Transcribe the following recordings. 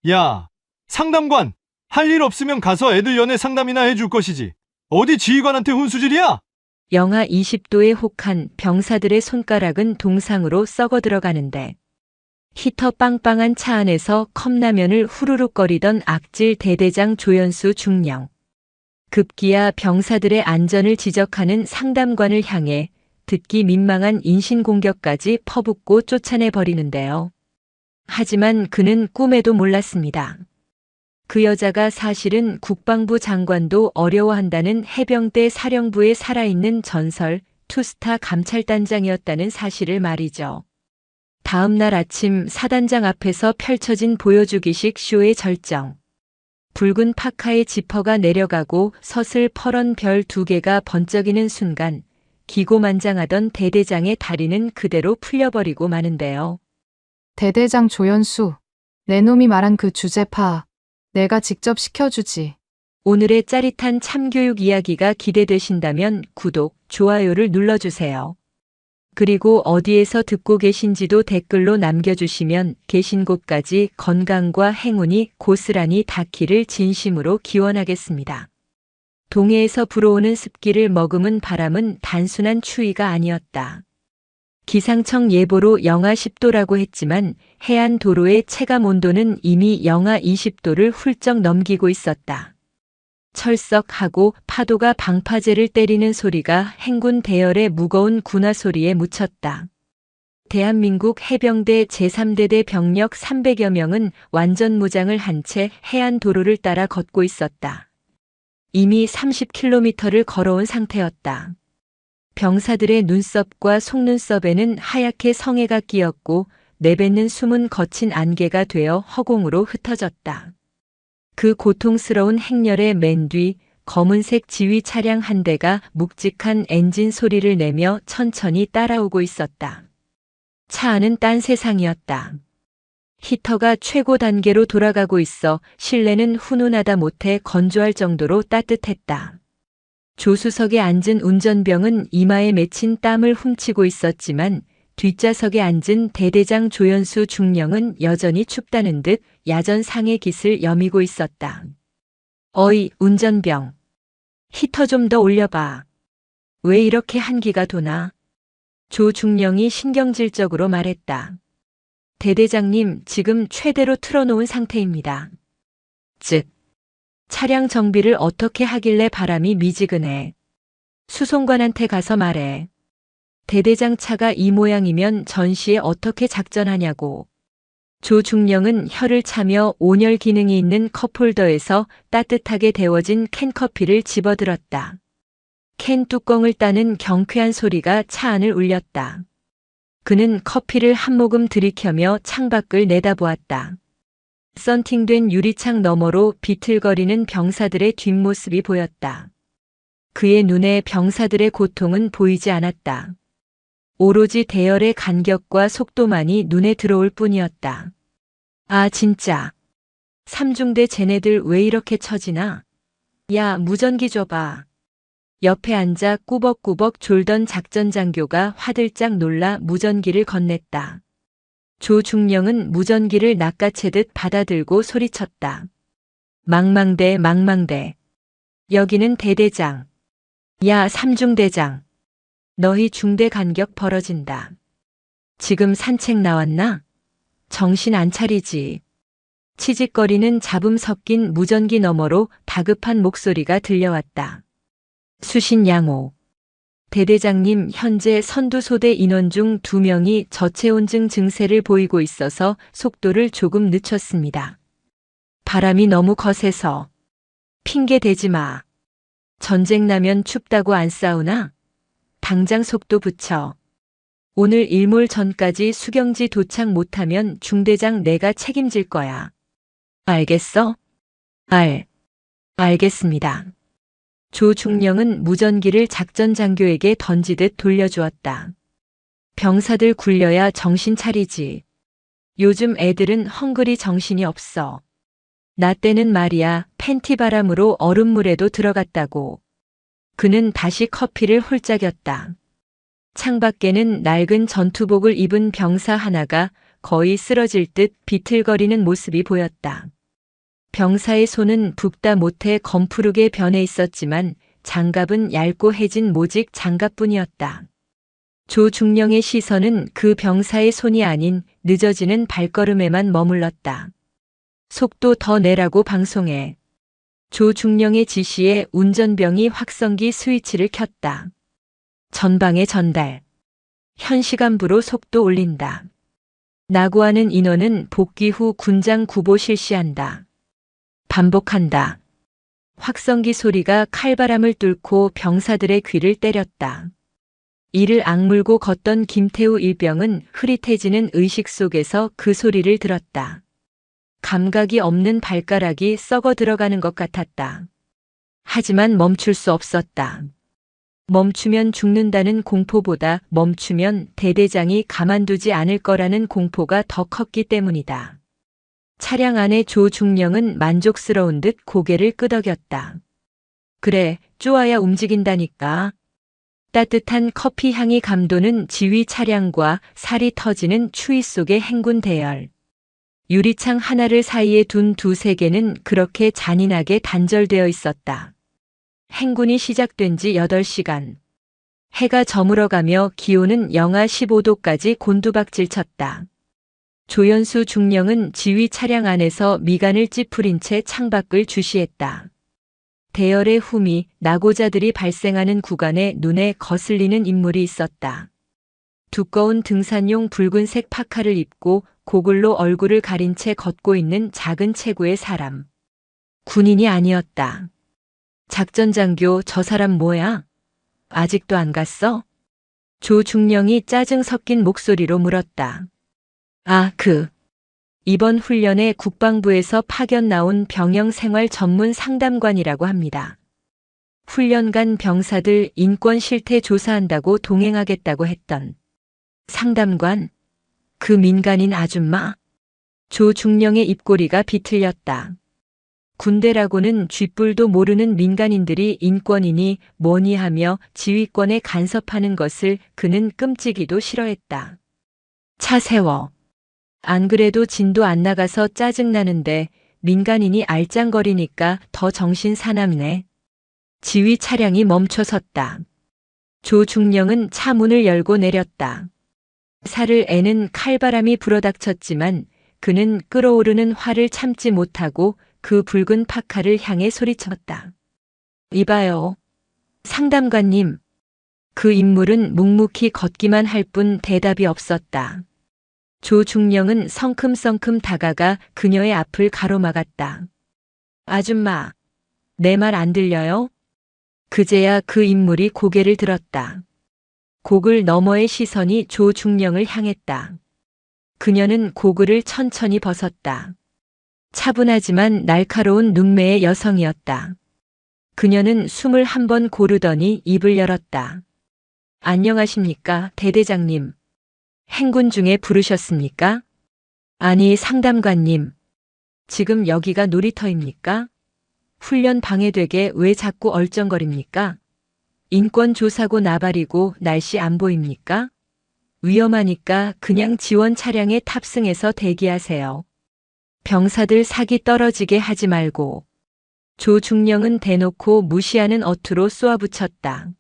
야, 상담관! 할 일 없으면 가서 애들 연애 상담이나 해줄 것이지. 어디 지휘관한테 훈수질이야? 영하 20도의 혹한 병사들의 손가락은 동상으로 썩어 들어가는데 히터 빵빵한 차 안에서 컵라면을 후루룩거리던 악질 대대장 조연수 중령. 급기야 병사들의 안전을 지적하는 상담관을 향해 듣기 민망한 인신공격까지 퍼붓고 쫓아내 버리는데요. 하지만 그는 꿈에도 몰랐습니다. 그 여자가 사실은 국방부 장관도 어려워한다는 해병대 사령부의 살아있는 전설 투스타 감찰단장이었다는 사실을 말이죠. 다음 날 아침 사단장 앞에서 펼쳐진 보여주기식 쇼의 절정. 붉은 파카의 지퍼가 내려가고 서슬 퍼런 별 2개가 번쩍이는 순간 기고만장하던 대대장의 다리는 그대로 풀려버리고 마는데요. 대대장 조연수, 내 놈이 말한 그 주제파, 내가 직접 시켜주지. 오늘의 짜릿한 참교육 이야기가 기대되신다면 구독, 좋아요를 눌러주세요. 그리고 어디에서 듣고 계신지도 댓글로 남겨주시면 계신 곳까지 건강과 행운이 고스란히 닿기를 진심으로 기원하겠습니다. 동해에서 불어오는 습기를 머금은 바람은 단순한 추위가 아니었다. 기상청 예보로 영하 10도라고 했지만 해안 도로의 체감 온도는 이미 영하 20도를 훌쩍 넘기고 있었다. 철썩하고 파도가 방파제를 때리는 소리가 행군 대열의 무거운 군화 소리에 묻혔다. 대한민국 해병대 제3대대 병력 300여 명은 완전 무장을 한 채 해안 도로를 따라 걷고 있었다. 이미 30km를 걸어온 상태였다. 병사들의 눈썹과 속눈썹에는 하얗게 성에가 끼었고 내뱉는 숨은 거친 안개가 되어 허공으로 흩어졌다. 그 고통스러운 행렬의 맨 뒤 검은색 지휘 차량 한 대가 묵직한 엔진 소리를 내며 천천히 따라오고 있었다. 차 안은 딴 세상이었다. 히터가 최고 단계로 돌아가고 있어 실내는 훈훈하다 못해 건조할 정도로 따뜻했다. 조수석에 앉은 운전병은 이마에 맺힌 땀을 훔치고 있었지만 뒷좌석에 앉은 대대장 조연수 중령은 여전히 춥다는 듯 야전상의 깃을 여미고 있었다. 어이, 운전병. 히터 좀 더 올려봐. 왜 이렇게 한기가 도나? 조 중령이 신경질적으로 말했다. 대대장님, 지금 최대로 틀어놓은 상태입니다. 즉, 차량 정비를 어떻게 하길래 바람이 미지근해. 수송관한테 가서 말해. 대대장 차가 이 모양이면 전시에 어떻게 작전하냐고. 조중령은 혀를 차며 온열 기능이 있는 컵홀더에서 따뜻하게 데워진 캔커피를 집어들었다. 캔 뚜껑을 따는 경쾌한 소리가 차 안을 울렸다. 그는 커피를 한 모금 들이켜며 창밖을 내다보았다. 썬팅된 유리창 너머로 비틀거리는 병사들의 뒷모습이 보였다. 그의 눈에 병사들의 고통은 보이지 않았다. 오로지 대열의 간격과 속도만이 눈에 들어올 뿐이었다. 아, 진짜. 삼중대 쟤네들 왜 이렇게 처지나? 야, 무전기 줘봐. 옆에 앉아 꾸벅꾸벅 졸던 작전장교가 화들짝 놀라 무전기를 건넸다. 조중령은 무전기를 낚아채듯 받아들고 소리쳤다. 망망대, 망망대. 여기는 대대장. 야, 삼중대장. 너희 중대 간격 벌어진다. 지금 산책 나왔나? 정신 안 차리지. 치직거리는 잡음 섞인 무전기 너머로 다급한 목소리가 들려왔다. 수신 양호. 대대장님, 현재 선두소대 인원 중 2명이 저체온증 증세를 보이고 있어서 속도를 조금 늦췄습니다. 바람이 너무 거세서. 핑계 대지 마. 전쟁 나면 춥다고 안 싸우나? 당장 속도 붙여. 오늘 일몰 전까지 수경지 도착 못하면 중대장 내가 책임질 거야. 알겠어? 알겠습니다. 조중령은 무전기를 작전장교에게 던지듯 돌려주었다. 병사들 굴려야 정신 차리지. 요즘 애들은 헝그리 정신이 없어. 나 때는 말이야 팬티 바람으로 얼음물에도 들어갔다고. 그는 다시 커피를 홀짝였다. 창밖에는 낡은 전투복을 입은 병사 하나가 거의 쓰러질 듯 비틀거리는 모습이 보였다. 병사의 손은 붓다 못해 검푸르게 변해 있었지만 장갑은 얇고 해진 모직 장갑뿐이었다. 조중령의 시선은 그 병사의 손이 아닌 늦어지는 발걸음에만 머물렀다. 속도 더 내라고 방송해. 조중령의 지시에 운전병이 확성기 스위치를 켰다. 전방에 전달. 현 시간부로 속도 올린다. 나고하는 인원은 복귀 후 군장 구보 실시한다. 반복한다. 확성기 소리가 칼바람을 뚫고 병사들의 귀를 때렸다. 이를 악물고 걷던 김태우 일병은 흐릿해지는 의식 속에서 그 소리를 들었다. 감각이 없는 발가락이 썩어 들어가는 것 같았다. 하지만 멈출 수 없었다. 멈추면 죽는다는 공포보다 멈추면 대대장이 가만두지 않을 거라는 공포가 더 컸기 때문이다. 차량 안에 조중령은 만족스러운 듯 고개를 끄덕였다. 그래, 쪼아야 움직인다니까. 따뜻한 커피 향이 감도는 지휘 차량과 살이 터지는 추위 속의 행군 대열. 유리창 하나를 사이에 둔 두세 개는 그렇게 잔인하게 단절되어 있었다. 행군이 시작된 지 8시간. 해가 저물어가며 기온은 영하 15도까지 곤두박질 쳤다. 조연수 중령은 지휘 차량 안에서 미간을 찌푸린 채 창밖을 주시했다. 대열의 흠이 나고자들이 발생하는 구간에 눈에 거슬리는 인물이 있었다. 두꺼운 등산용 붉은색 파카를 입고 고글로 얼굴을 가린 채 걷고 있는 작은 체구의 사람. 군인이 아니었다. 작전장교, 저 사람 뭐야? 아직도 안 갔어? 조중령이 짜증 섞인 목소리로 물었다. 이번 훈련에 국방부에서 파견 나온 병영생활 전문 상담관이라고 합니다. 훈련간 병사들 인권 실태 조사한다고 동행하겠다고 했던 상담관? 그 민간인 아줌마? 조중령의 입꼬리가 비틀렸다. 군대라고는 쥐뿔도 모르는 민간인들이 인권이니 뭐니 하며 지휘권에 간섭하는 것을 그는 끔찍이도 싫어했다. 차 세워. 안 그래도 진도 안 나가서 짜증나는데 민간인이 알짱거리니까 더 정신 사납네. 지휘 차량이 멈춰섰다. 조중령은 차 문을 열고 내렸다. 살을 애는 칼바람이 불어닥쳤지만 그는 끓어오르는 화를 참지 못하고 그 붉은 파카를 향해 소리쳤다. 이봐요. 상담관님. 그 인물은 묵묵히 걷기만 할 뿐 대답이 없었다. 조중령은 성큼성큼 다가가 그녀의 앞을 가로막았다. 아줌마, 내 말 안 들려요? 그제야 그 인물이 고개를 들었다. 고글 너머의 시선이 조중령을 향했다. 그녀는 고글을 천천히 벗었다. 차분하지만 날카로운 눈매의 여성이었다. 그녀는 숨을 한 번 고르더니 입을 열었다. 안녕하십니까, 대대장님. 행군 중에 부르셨습니까? 아니, 상담관님. 지금 여기가 놀이터입니까? 훈련 방해되게 왜 자꾸 얼쩡거립니까? 인권조사고 나발이고 날씨 안 보입니까? 위험하니까 그냥 지원 차량에 탑승해서 대기하세요. 병사들 사기 떨어지게 하지 말고. 조중령은 대놓고 무시하는 어투로 쏘아붙였다.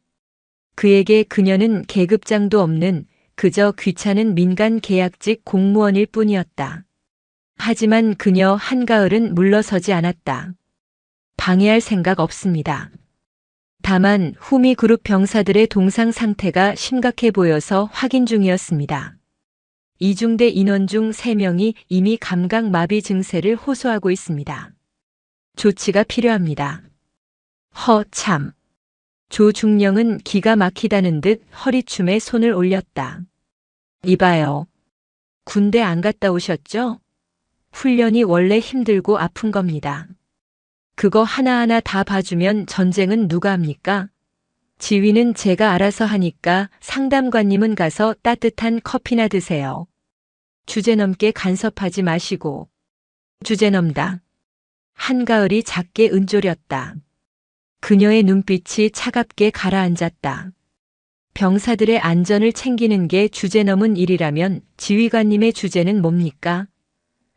그에게 그녀는 계급장도 없는 그저 귀찮은 민간 계약직 공무원일 뿐이었다. 하지만 그녀 한가을은 물러서지 않았다. 방해할 생각 없습니다. 다만 후미 그룹 병사들의 동상 상태가 심각해 보여서 확인 중이었습니다. 이중대 인원 중 3명이 이미 감각마비 증세를 호소하고 있습니다. 조치가 필요합니다. 참. 조중령은 기가 막히다는 듯 허리춤에 손을 올렸다. 이봐요. 군대 안 갔다 오셨죠? 훈련이 원래 힘들고 아픈 겁니다. 그거 하나하나 다 봐주면 전쟁은 누가 합니까? 지휘는 제가 알아서 하니까 상담관님은 가서 따뜻한 커피나 드세요. 주제넘게 간섭하지 마시고. 주제넘다. 한가을이 작게 은졸였다. 그녀의 눈빛이 차갑게 가라앉았다. 병사들의 안전을 챙기는 게 주제넘은 일이라면 지휘관님의 주제는 뭡니까?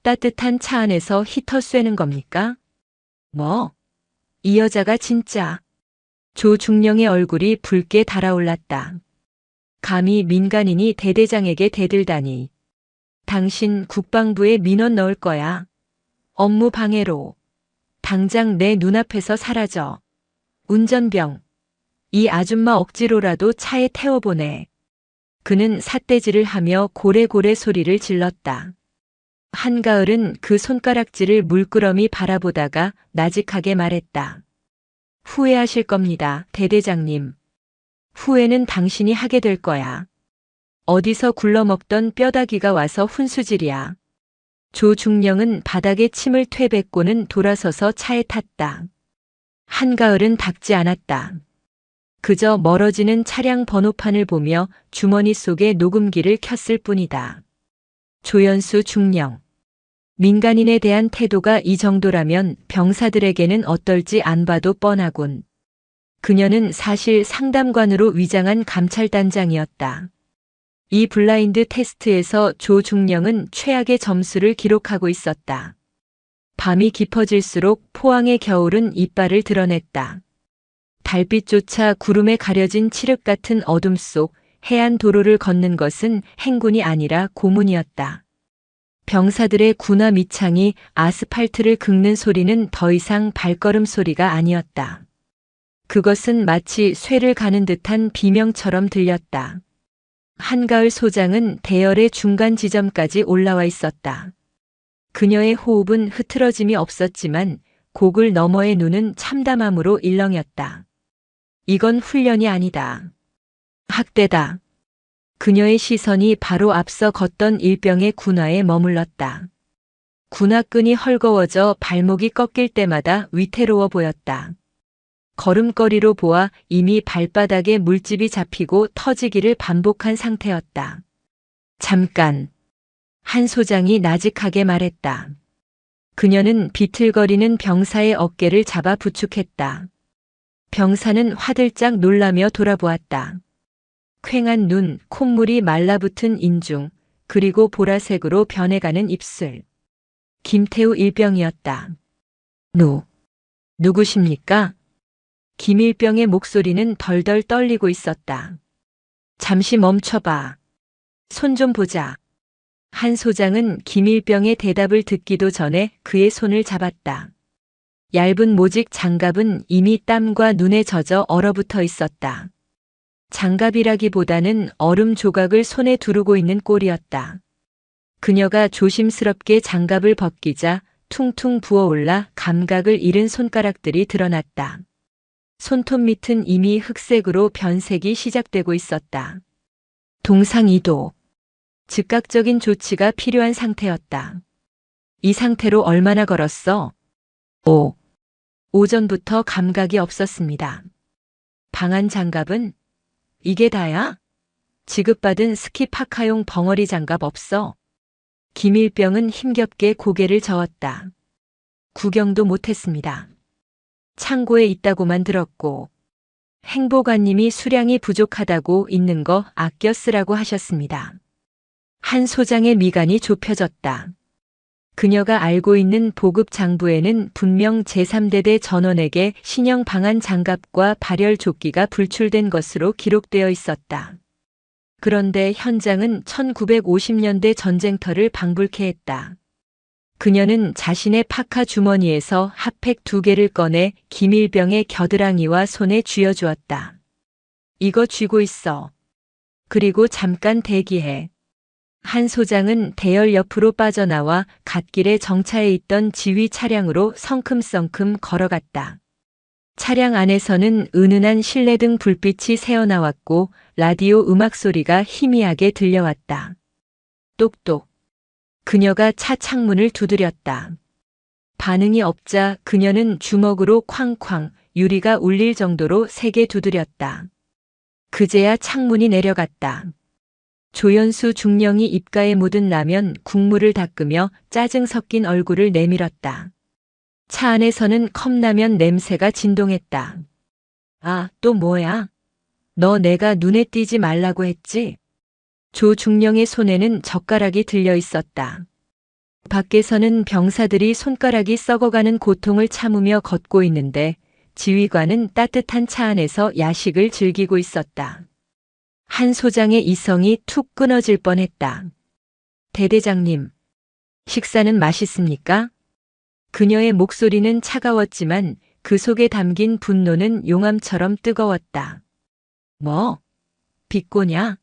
따뜻한 차 안에서 히터 쐬는 겁니까? 뭐? 이 여자가 진짜. 조중령의 얼굴이 붉게 달아올랐다. 감히 민간인이 대대장에게 대들다니. 당신 국방부에 민원 넣을 거야. 업무 방해로. 당장 내 눈앞에서 사라져. 운전병. 이 아줌마 억지로라도 차에 태워보내. 그는 삿대질을 하며 고래고래 소리를 질렀다. 한가을은 그 손가락질을 물끄러미 바라보다가 나직하게 말했다. 후회하실 겁니다, 대대장님. 후회는 당신이 하게 될 거야. 어디서 굴러먹던 뼈다귀가 와서 훈수질이야. 조중령은 바닥에 침을 퇴뱉고는 돌아서서 차에 탔다. 한가을은 닦지 않았다. 그저 멀어지는 차량 번호판을 보며 주머니 속에 녹음기를 켰을 뿐이다. 조연수 중령. 민간인에 대한 태도가 이 정도라면 병사들에게는 어떨지 안 봐도 뻔하군. 그녀는 사실 상담관으로 위장한 감찰단장이었다. 이 블라인드 테스트에서 조중령은 최악의 점수를 기록하고 있었다. 밤이 깊어질수록 포항의 겨울은 이빨을 드러냈다. 달빛조차 구름에 가려진 칠흑 같은 어둠 속 해안 도로를 걷는 것은 행군이 아니라 고문이었다. 병사들의 구나 밑창이 아스팔트를 긁는 소리는 더 이상 발걸음 소리가 아니었다. 그것은 마치 쇠를 가는 듯한 비명처럼 들렸다. 한가을 소장은 대열의 중간 지점까지 올라와 있었다. 그녀의 호흡은 흐트러짐이 없었지만 고글 너머의 눈은 참담함으로 일렁였다. 이건 훈련이 아니다. 학대다. 그녀의 시선이 바로 앞서 걷던 일병의 군화에 머물렀다. 군화끈이 헐거워져 발목이 꺾일 때마다 위태로워 보였다. 걸음걸이로 보아 이미 발바닥에 물집이 잡히고 터지기를 반복한 상태였다. 잠깐. 한 소장이 나직하게 말했다. 그녀는 비틀거리는 병사의 어깨를 잡아 부축했다. 병사는 화들짝 놀라며 돌아보았다. 퀭한 눈, 콧물이 말라붙은 인중, 그리고 보라색으로 변해가는 입술. 김태우 일병이었다. 누구십니까? 김일병의 목소리는 덜덜 떨리고 있었다. 잠시 멈춰봐. 손 좀 보자. 한 소장은 김일병의 대답을 듣기도 전에 그의 손을 잡았다. 얇은 모직 장갑은 이미 땀과 눈에 젖어 얼어붙어 있었다. 장갑이라기보다는 얼음 조각을 손에 두르고 있는 꼴이었다. 그녀가 조심스럽게 장갑을 벗기자 퉁퉁 부어올라 감각을 잃은 손가락들이 드러났다. 손톱 밑은 이미 흑색으로 변색이 시작되고 있었다. 동상이도. 즉각적인 조치가 필요한 상태였다. 이 상태로 얼마나 걸었어? 오전부터 감각이 없었습니다. 방한 장갑은? 이게 다야? 지급받은 스키파카용 벙어리 장갑 없어? 김일병은 힘겹게 고개를 저었다. 구경도 못했습니다. 창고에 있다고만 들었고 행보관님이 수량이 부족하다고 있는 거 아껴 쓰라고 하셨습니다. 한 소장의 미간이 좁혀졌다. 그녀가 알고 있는 보급 장부에는 분명 제3대대 전원에게 신형 방한 장갑과 발열 조끼가 불출된 것으로 기록되어 있었다. 그런데 현장은 1950년대 전쟁터를 방불케 했다. 그녀는 자신의 파카 주머니에서 핫팩 2개를 꺼내 김일병의 겨드랑이와 손에 쥐어주었다. 이거 쥐고 있어. 그리고 잠깐 대기해. 한 소장은 대열 옆으로 빠져나와 갓길에 정차해 있던 지휘 차량으로 성큼성큼 걸어갔다. 차량 안에서는 은은한 실내등 불빛이 새어나왔고 라디오 음악 소리가 희미하게 들려왔다. 똑똑. 그녀가 차 창문을 두드렸다. 반응이 없자 그녀는 주먹으로 쾅쾅 유리가 울릴 정도로 세게 두드렸다. 그제야 창문이 내려갔다. 조연수 중령이 입가에 묻은 라면 국물을 닦으며 짜증 섞인 얼굴을 내밀었다. 차 안에서는 컵라면 냄새가 진동했다. 아, 또 뭐야? 너 내가 눈에 띄지 말라고 했지? 조중령의 손에는 젓가락이 들려 있었다. 밖에서는 병사들이 손가락이 썩어가는 고통을 참으며 걷고 있는데 지휘관은 따뜻한 차 안에서 야식을 즐기고 있었다. 한 소장의 이성이 툭 끊어질 뻔했다. 대대장님, 식사는 맛있습니까? 그녀의 목소리는 차가웠지만 그 속에 담긴 분노는 용암처럼 뜨거웠다. 뭐? 비꼬냐?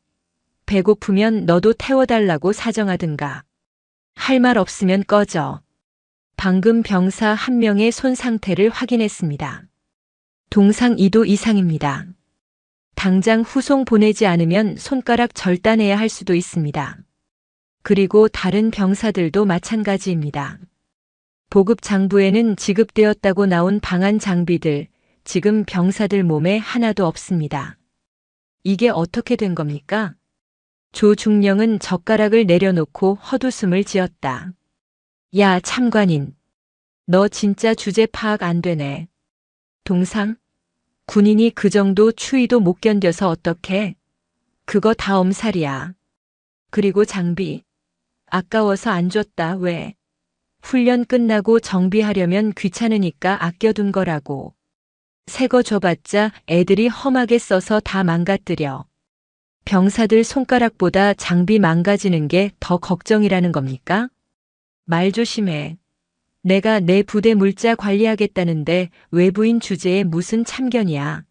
배고프면 너도 태워달라고 사정하든가. 할 말 없으면 꺼져. 방금 병사 한 명의 손 상태를 확인했습니다. 동상 2도 이상입니다. 당장 후송 보내지 않으면 손가락 절단해야 할 수도 있습니다. 그리고 다른 병사들도 마찬가지입니다. 보급 장부에는 지급되었다고 나온 방한 장비들, 지금 병사들 몸에 하나도 없습니다. 이게 어떻게 된 겁니까? 조중령은 젓가락을 내려놓고 헛웃음을 지었다. 야, 참관인. 너 진짜 주제 파악 안 되네. 동상? 군인이 그 정도 추위도 못 견뎌서 어떡해? 그거 다 엄살이야. 그리고 장비. 아까워서 안 줬다, 왜? 훈련 끝나고 정비하려면 귀찮으니까 아껴둔 거라고. 새 거 줘봤자 애들이 험하게 써서 다 망가뜨려. 병사들 손가락보다 장비 망가지는 게 더 걱정이라는 겁니까? 말 조심해. 내가 내 부대 물자 관리하겠다는데 외부인 주제에 무슨 참견이야.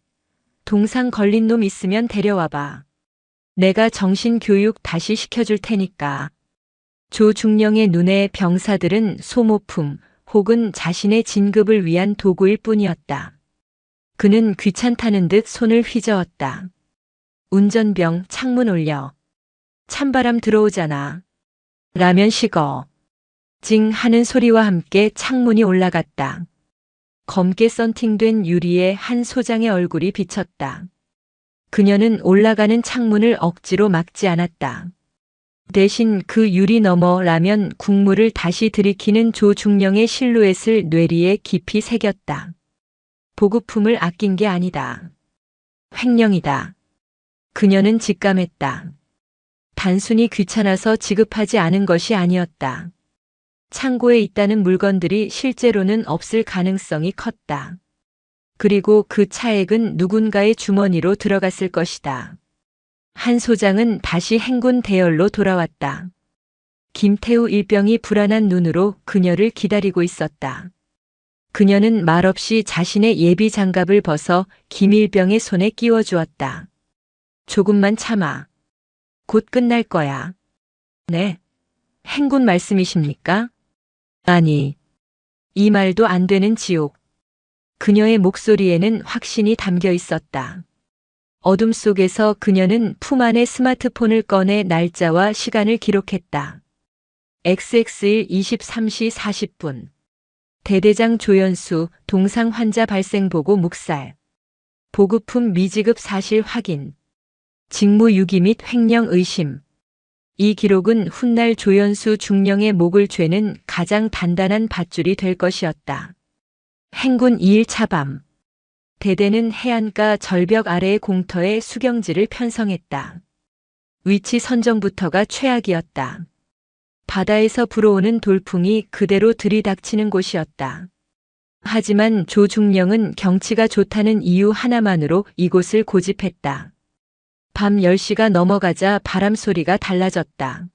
동상 걸린 놈 있으면 데려와봐. 내가 정신교육 다시 시켜줄 테니까. 조중령의 눈에 병사들은 소모품 혹은 자신의 진급을 위한 도구일 뿐이었다. 그는 귀찮다는 듯 손을 휘저었다. 운전병 창문 올려. 찬바람 들어오잖아. 라면 식어. 징 하는 소리와 함께 창문이 올라갔다. 검게 썬팅된 유리에 한 소장의 얼굴이 비쳤다. 그녀는 올라가는 창문을 억지로 막지 않았다. 대신 그 유리 너머 라면 국물을 다시 들이키는 조중령의 실루엣을 뇌리에 깊이 새겼다. 보급품을 아낀 게 아니다. 횡령이다. 그녀는 직감했다. 단순히 귀찮아서 지급하지 않은 것이 아니었다. 창고에 있다는 물건들이 실제로는 없을 가능성이 컸다. 그리고 그 차액은 누군가의 주머니로 들어갔을 것이다. 한 소장은 다시 행군 대열로 돌아왔다. 김태우 일병이 불안한 눈으로 그녀를 기다리고 있었다. 그녀는 말없이 자신의 예비 장갑을 벗어 김일병의 손에 끼워 주었다. 조금만 참아. 곧 끝날 거야. 네. 행군 말씀이십니까? 아니. 이 말도 안 되는 지옥. 그녀의 목소리에는 확신이 담겨 있었다. 어둠 속에서 그녀는 품 안의 스마트폰을 꺼내 날짜와 시간을 기록했다. XX일 23시 40분. 대대장 조연수 동상 환자 발생 보고 묵살. 보급품 미지급 사실 확인. 직무 유기 및 횡령 의심. 이 기록은 훗날 조연수 중령의 목을 죄는 가장 단단한 밧줄이 될 것이었다. 행군 2일차 밤. 대대는 해안가 절벽 아래의 공터에 수경지를 편성했다. 위치 선정부터가 최악이었다. 바다에서 불어오는 돌풍이 그대로 들이닥치는 곳이었다. 하지만 조중령은 경치가 좋다는 이유 하나만으로 이곳을 고집했다. 밤 10시가 넘어가자 바람 소리가 달라졌다.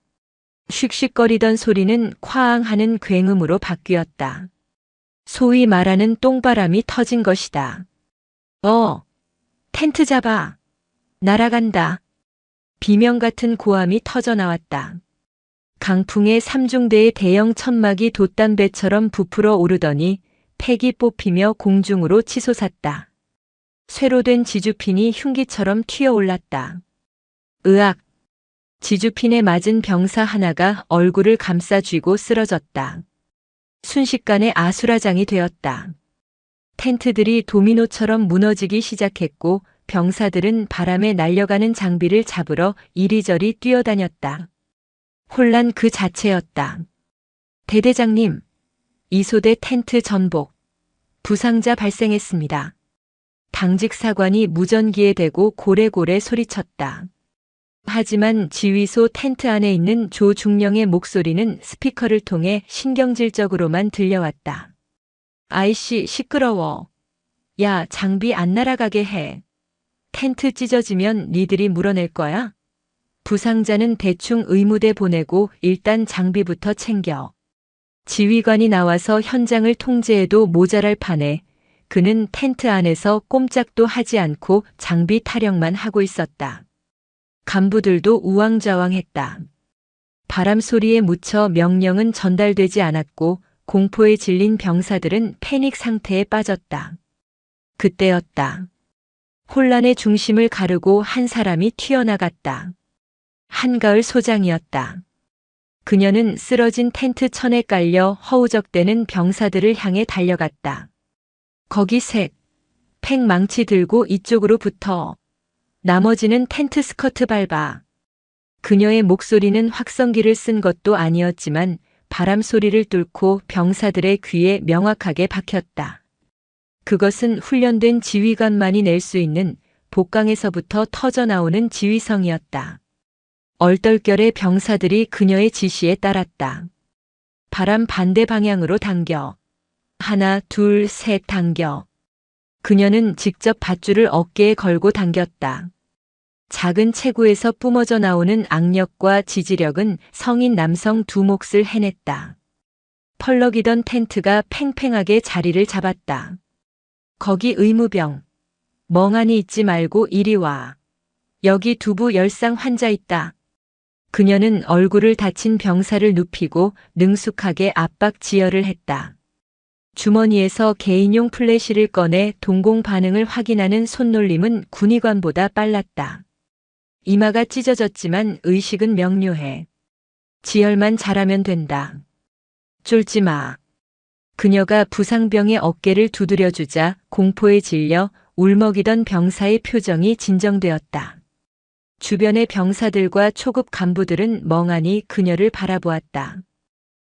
씩씩거리던 소리는 콰앙하는 굉음으로 바뀌었다. 소위 말하는 똥바람이 터진 것이다. 텐트 잡아. 날아간다. 비명 같은 고함이 터져나왔다. 강풍에 삼중대의 대형 천막이 돛담배처럼 부풀어 오르더니 팩이 뽑히며 공중으로 치솟았다. 쇠로 된 지주핀이 흉기처럼 튀어올랐다. 으악! 지주핀에 맞은 병사 하나가 얼굴을 감싸 쥐고 쓰러졌다. 순식간에 아수라장이 되었다. 텐트들이 도미노처럼 무너지기 시작했고 병사들은 바람에 날려가는 장비를 잡으러 이리저리 뛰어다녔다. 혼란 그 자체였다. 대대장님, 이소대 텐트 전복. 부상자 발생했습니다. 당직 사관이 무전기에 대고 고래고래 소리쳤다. 하지만 지휘소 텐트 안에 있는 조중령의 목소리는 스피커를 통해 신경질적으로만 들려왔다. 아이씨, 시끄러워. 야, 장비 안 날아가게 해. 텐트 찢어지면 니들이 물어낼 거야? 부상자는 대충 의무대 보내고 일단 장비부터 챙겨. 지휘관이 나와서 현장을 통제해도 모자랄 판에 그는 텐트 안에서 꼼짝도 하지 않고 장비 타령만 하고 있었다. 간부들도 우왕좌왕했다. 바람 소리에 묻혀 명령은 전달되지 않았고 공포에 질린 병사들은 패닉 상태에 빠졌다. 그때였다. 혼란의 중심을 가르고 한 사람이 튀어나갔다. 한가을 소장이었다. 그녀는 쓰러진 텐트 천에 깔려 허우적대는 병사들을 향해 달려갔다. 거기 셋. 팩 망치 들고 이쪽으로 붙어. 나머지는 텐트 스커트 밟아. 그녀의 목소리는 확성기를 쓴 것도 아니었지만 바람 소리를 뚫고 병사들의 귀에 명확하게 박혔다. 그것은 훈련된 지휘관만이 낼 수 있는 복강에서부터 터져나오는 지휘성이었다. 얼떨결에 병사들이 그녀의 지시에 따랐다. 바람 반대 방향으로 당겨. 하나, 둘, 셋 당겨. 그녀는 직접 밧줄을 어깨에 걸고 당겼다. 작은 체구에서 뿜어져 나오는 악력과 지지력은 성인 남성 두 몫을 해냈다. 펄럭이던 텐트가 팽팽하게 자리를 잡았다. 거기 의무병. 멍하니 있지 말고 이리 와. 여기 두부 열상 환자 있다. 그녀는 얼굴을 다친 병사를 눕히고 능숙하게 압박 지혈을 했다. 주머니에서 개인용 플래시를 꺼내 동공 반응을 확인하는 손놀림은 군의관보다 빨랐다. 이마가 찢어졌지만 의식은 명료해. 지혈만 잘하면 된다. 쫄지 마. 그녀가 부상병의 어깨를 두드려주자 공포에 질려 울먹이던 병사의 표정이 진정되었다. 주변의 병사들과 초급 간부들은 멍하니 그녀를 바라보았다.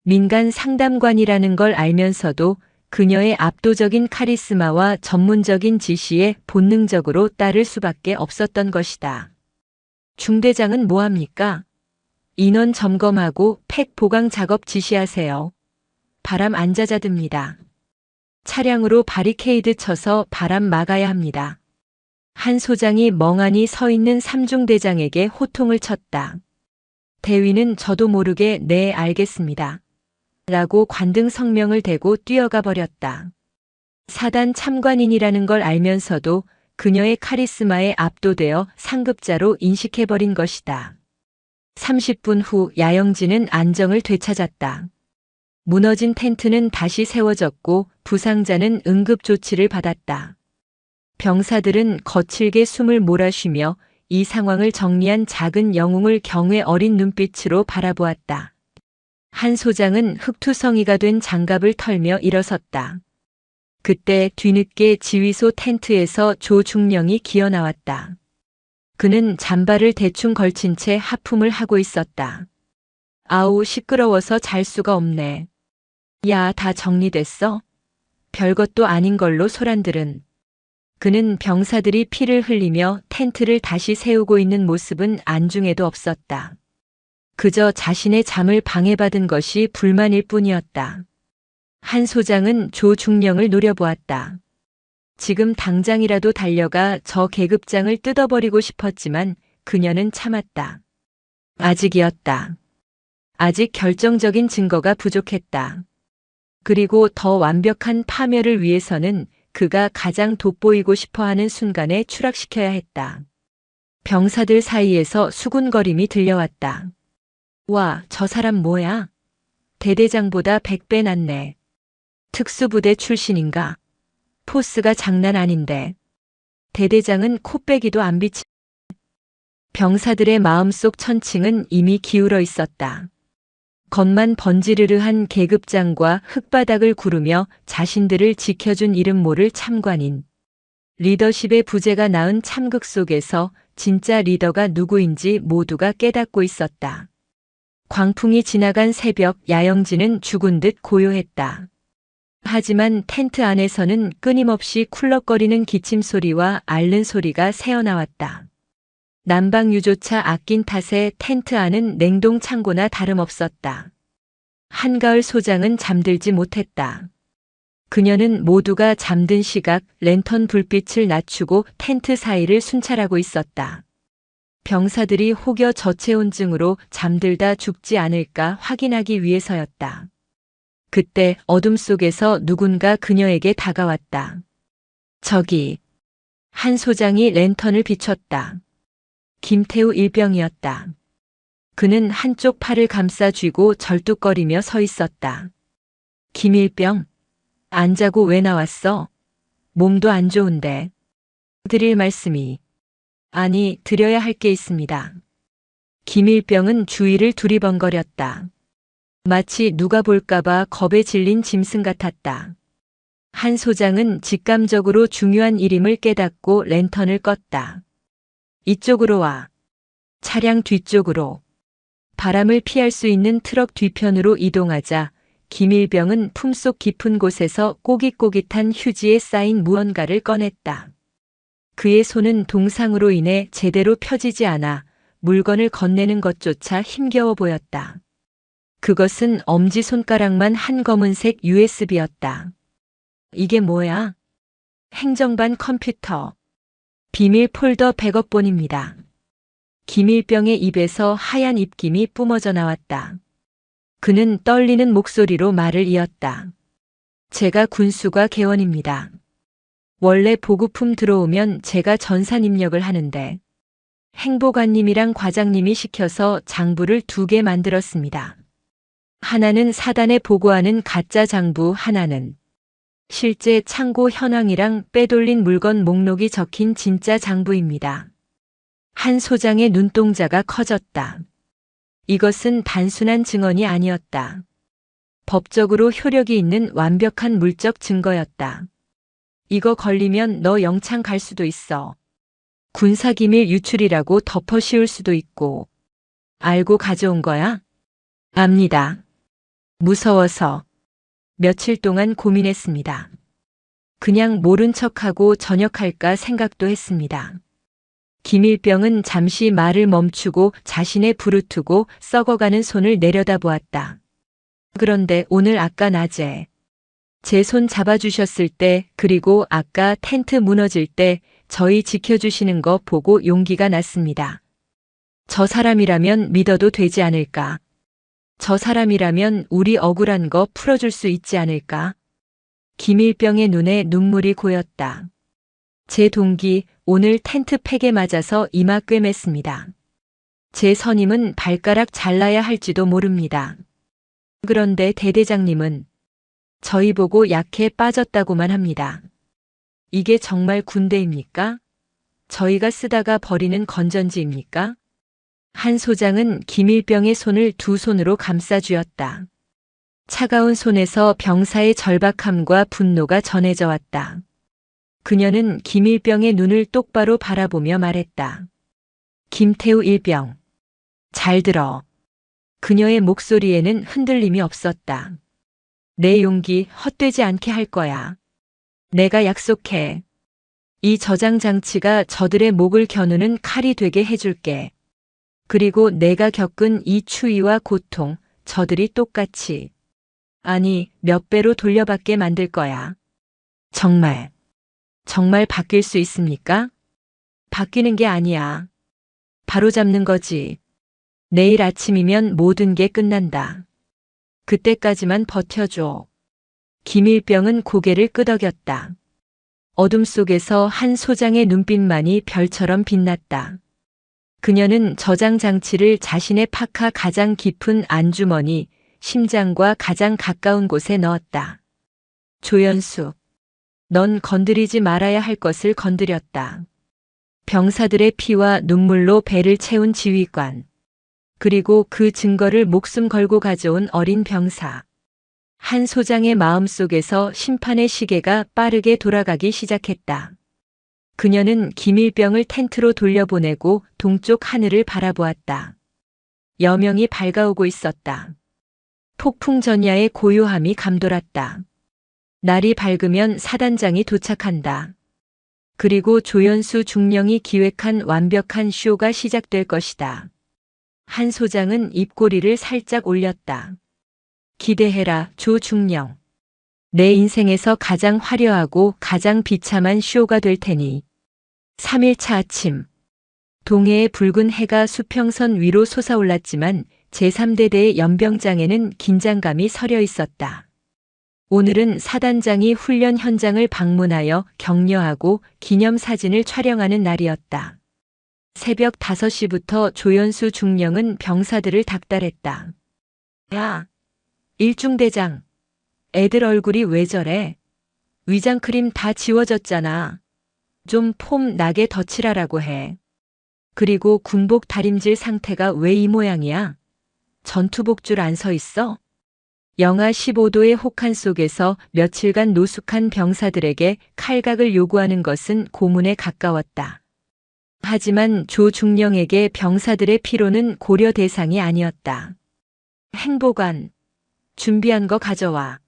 민간 상담관이라는 걸 알면서도 그녀의 압도적인 카리스마와 전문적인 지시에 본능적으로 따를 수밖에 없었던 것이다. 중대장은 뭐합니까? 인원 점검하고 팩 보강 작업 지시하세요. 바람 안 잦아듭니다. 차량으로 바리케이드 쳐서 바람 막아야 합니다. 한 소장이 멍하니 서 있는 삼중대장에게 호통을 쳤다. 대위는 저도 모르게 네 알겠습니다. 라고 관등 성명을 대고 뛰어가 버렸다. 사단 참관인이라는 걸 알면서도 그녀의 카리스마에 압도되어 상급자로 인식해버린 것이다. 30분 후 야영진은 안정을 되찾았다. 무너진 텐트는 다시 세워졌고 부상자는 응급조치를 받았다. 병사들은 거칠게 숨을 몰아쉬며 이 상황을 정리한 작은 영웅을 경외 어린 눈빛으로 바라보았다. 한 소장은 흑투성이가 된 장갑을 털며 일어섰다. 그때 뒤늦게 지휘소 텐트에서 조중령이 기어 나왔다. 그는 잠바를 대충 걸친 채 하품을 하고 있었다. 아우, 시끄러워서 잘 수가 없네. 야, 다 정리됐어? 별것도 아닌 걸로 소란들은. 그는 병사들이 피를 흘리며 텐트를 다시 세우고 있는 모습은 안중에도 없었다. 그저 자신의 잠을 방해받은 것이 불만일 뿐이었다. 한 소장은 조중령을 노려보았다. 지금 당장이라도 달려가 저 계급장을 뜯어버리고 싶었지만 그녀는 참았다. 아직이었다. 아직 결정적인 증거가 부족했다. 그리고 더 완벽한 파멸을 위해서는 그가 가장 돋보이고 싶어하는 순간에 추락시켜야 했다. 병사들 사이에서 수군거림이 들려왔다. 와, 저 사람 뭐야? 대대장보다 100배 낫네. 특수부대 출신인가? 포스가 장난 아닌데. 대대장은 코빼기도 안 비치. 병사들의 마음속 천칭은 이미 기울어 있었다. 겉만 번지르르한 계급장과 흙바닥을 구르며 자신들을 지켜준 이름 모를 참관인. 리더십의 부재가 낳은 참극 속에서 진짜 리더가 누구인지 모두가 깨닫고 있었다. 광풍이 지나간 새벽 야영지는 죽은 듯 고요했다. 하지만 텐트 안에서는 끊임없이 쿨럭거리는 기침 소리와 앓는 소리가 새어나왔다. 난방유조차 아낀 탓에 텐트 안은 냉동 창고나 다름없었다. 한가을 소장은 잠들지 못했다. 그녀는 모두가 잠든 시각 랜턴 불빛을 낮추고 텐트 사이를 순찰하고 있었다. 병사들이 혹여 저체온증으로 잠들다 죽지 않을까 확인하기 위해서였다. 그때 어둠 속에서 누군가 그녀에게 다가왔다. 저기. 한 소장이 랜턴을 비췄다. 김태우 일병이었다. 그는 한쪽 팔을 감싸 쥐고 절뚝거리며 서 있었다. 김일병, 안 자고 왜 나왔어? 몸도 안 좋은데. 드릴 말씀이. 아니, 드려야 할 게 있습니다. 김일병은 주위를 두리번거렸다. 마치 누가 볼까봐 겁에 질린 짐승 같았다. 한 소장은 직감적으로 중요한 일임을 깨닫고 랜턴을 껐다. 이쪽으로 와. 차량 뒤쪽으로. 바람을 피할 수 있는 트럭 뒤편으로 이동하자 김일병은 품속 깊은 곳에서 꼬깃꼬깃한 휴지에 쌓인 무언가를 꺼냈다. 그의 손은 동상으로 인해 제대로 펴지지 않아 물건을 건네는 것조차 힘겨워 보였다. 그것은 엄지손가락만 한 검은색 USB였다. 이게 뭐야? 행정반 컴퓨터. 비밀 폴더 백업본입니다. 김일병의 입에서 하얀 입김이 뿜어져 나왔다. 그는 떨리는 목소리로 말을 이었다. 제가 군수가 개원입니다. 원래 보급품 들어오면 제가 전산 입력을 하는데 행보관님이랑 과장님이 시켜서 장부를 2개 만들었습니다. 하나는 사단에 보고하는 가짜 장부, 하나는 실제 창고 현황이랑 빼돌린 물건 목록이 적힌 진짜 장부입니다. 한 소장의 눈동자가 커졌다. 이것은 단순한 증언이 아니었다. 법적으로 효력이 있는 완벽한 물적 증거였다. 이거 걸리면 너 영창 갈 수도 있어. 군사기밀 유출이라고 덮어 씌울 수도 있고. 알고 가져온 거야? 압니다. 무서워서. 며칠 동안 고민했습니다. 그냥 모른 척하고 전역할까 생각도 했습니다. 김일병은 잠시 말을 멈추고 자신의 부르트고 썩어가는 손을 내려다보았다. 그런데 오늘 아까 낮에 제 손 잡아주셨을 때, 그리고 아까 텐트 무너질 때 저희 지켜주시는 거 보고 용기가 났습니다. 저 사람이라면 믿어도 되지 않을까? 저 사람이라면 우리 억울한 거 풀어줄 수 있지 않을까? 김일병의 눈에 눈물이 고였다. 제 동기, 오늘 텐트 팩에 맞아서 이마 꿰맸습니다. 제 선임은 발가락 잘라야 할지도 모릅니다. 그런데 대대장님은 저희 보고 약해 빠졌다고만 합니다. 이게 정말 군대입니까? 저희가 쓰다가 버리는 건전지입니까? 한 소장은 김일병의 손을 2손으로 감싸 쥐었다. 차가운 손에서 병사의 절박함과 분노가 전해져 왔다. 그녀는 김일병의 눈을 똑바로 바라보며 말했다. 김태우 일병. 잘 들어. 그녀의 목소리에는 흔들림이 없었다. 내 용기 헛되지 않게 할 거야. 내가 약속해. 이 저장 장치가 저들의 목을 겨누는 칼이 되게 해줄게. 그리고 내가 겪은 이 추위와 고통, 저들이 똑같이, 아니, 몇 배로 돌려받게 만들 거야. 정말 바뀔 수 있습니까? 바뀌는 게 아니야. 바로잡는 거지. 내일 아침이면 모든 게 끝난다. 그때까지만 버텨줘. 김일병은 고개를 끄덕였다. 어둠 속에서 한 소장의 눈빛만이 별처럼 빛났다. 그녀는 저장 장치를 자신의 파카 가장 깊은 안주머니, 심장과 가장 가까운 곳에 넣었다. 조연수, 넌 건드리지 말아야 할 것을 건드렸다. 병사들의 피와 눈물로 배를 채운 지휘관, 그리고 그 증거를 목숨 걸고 가져온 어린 병사. 한 소장의 마음속에서 심판의 시계가 빠르게 돌아가기 시작했다. 그녀는 김일병을 텐트로 돌려보내고 동쪽 하늘을 바라보았다. 여명이 밝아오고 있었다. 폭풍 전야의 고요함이 감돌았다. 날이 밝으면 사단장이 도착한다. 그리고 조연수 중령이 기획한 완벽한 쇼가 시작될 것이다. 한 소장은 입꼬리를 살짝 올렸다. 기대해라, 조중령. 내 인생에서 가장 화려하고 가장 비참한 쇼가 될 테니. 3일차 아침. 동해의 붉은 해가 수평선 위로 솟아올랐지만 제3대대의 연병장에는 긴장감이 서려 있었다. 오늘은 사단장이 훈련 현장을 방문하여 격려하고 기념사진을 촬영하는 날이었다. 새벽 5시부터 조연수 중령은 병사들을 닥달했다. 야, 일중대장. 애들 얼굴이 왜 저래? 위장크림 다 지워졌잖아. 좀 폼 나게 덧칠하라고 해. 그리고 군복 다림질 상태가 왜 이 모양이야? 전투복줄 안 서 있어? 영하 15도의 혹한 속에서 며칠간 노숙한 병사들에게 칼각을 요구하는 것은 고문에 가까웠다. 하지만 조중령에게 병사들의 피로는 고려 대상이 아니었다. 행보관, 준비한 거 가져와.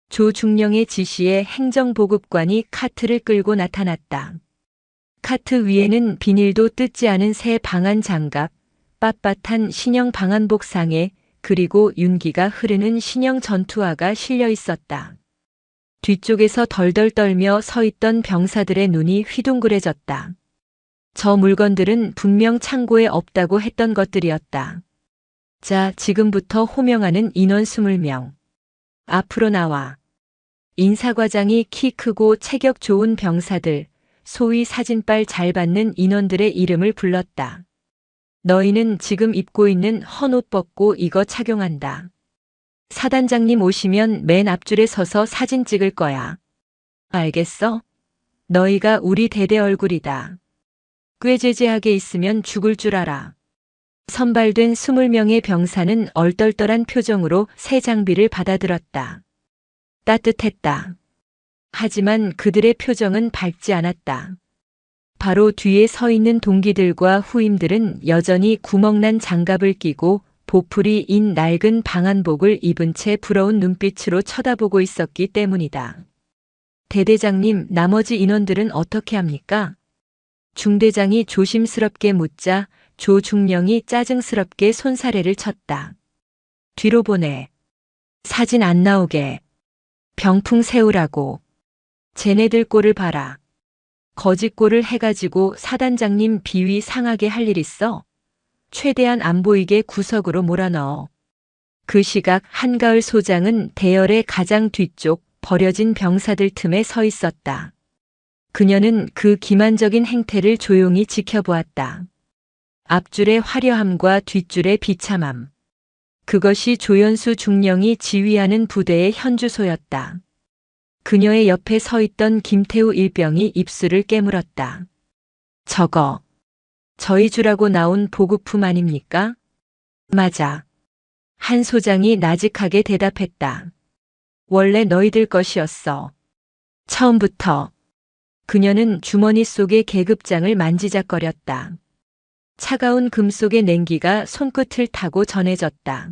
조중령의 지시에 행정보급관이 카트를 끌고 나타났다. 카트 위에는 비닐도 뜯지 않은 새 방한 장갑, 빳빳한 신형 방한복 상에 그리고 윤기가 흐르는 신형 전투화가 실려 있었다. 뒤쪽에서 덜덜 떨며 서 있던 병사들의 눈이 휘둥그레졌다. 저 물건들은 분명 창고에 없다고 했던 것들이었다. 자, 지금부터 호명하는 인원 20명. 앞으로 나와. 인사과장이 키 크고 체격 좋은 병사들, 소위 사진빨 잘 받는 인원들의 이름을 불렀다. 너희는 지금 입고 있는 헌옷 벗고 이거 착용한다. 사단장님 오시면 맨 앞줄에 서서 사진 찍을 거야. 알겠어? 너희가 우리 대대 얼굴이다. 꾀죄죄하게 있으면 죽을 줄 알아. 선발된 20명의 병사는 얼떨떨한 표정으로 새 장비를 받아들었다. 따뜻했다. 하지만 그들의 표정은 밝지 않았다. 바로 뒤에 서 있는 동기들과 후임들은 여전히 구멍난 장갑을 끼고 보풀이 인 낡은 방한복을 입은 채 부러운 눈빛으로 쳐다보고 있었기 때문이다. 대대장님, 나머지 인원들은 어떻게 합니까? 중대장이 조심스럽게 묻자 조중령이 짜증스럽게 손사래를 쳤다. 뒤로 보내. 사진 안 나오게. 병풍 세우라고. 쟤네들 꼴을 봐라. 거짓 꼴을 해가지고 사단장님 비위 상하게 할 일 있어? 최대한 안 보이게 구석으로 몰아넣어. 그 시각 한가을 소장은 대열의 가장 뒤쪽 버려진 병사들 틈에 서 있었다. 그녀는 그 기만적인 행태를 조용히 지켜보았다. 앞줄의 화려함과 뒷줄의 비참함. 그것이 조연수 중령이 지휘하는 부대의 현주소였다. 그녀의 옆에 서 있던 김태우 일병이 입술을 깨물었다. 저거, 저희 주라고 나온 보급품 아닙니까? 맞아. 한 소장이 나직하게 대답했다. 원래 너희들 것이었어. 처음부터. 그녀는 주머니 속의 계급장을 만지작거렸다. 차가운 금속의 냉기가 손끝을 타고 전해졌다.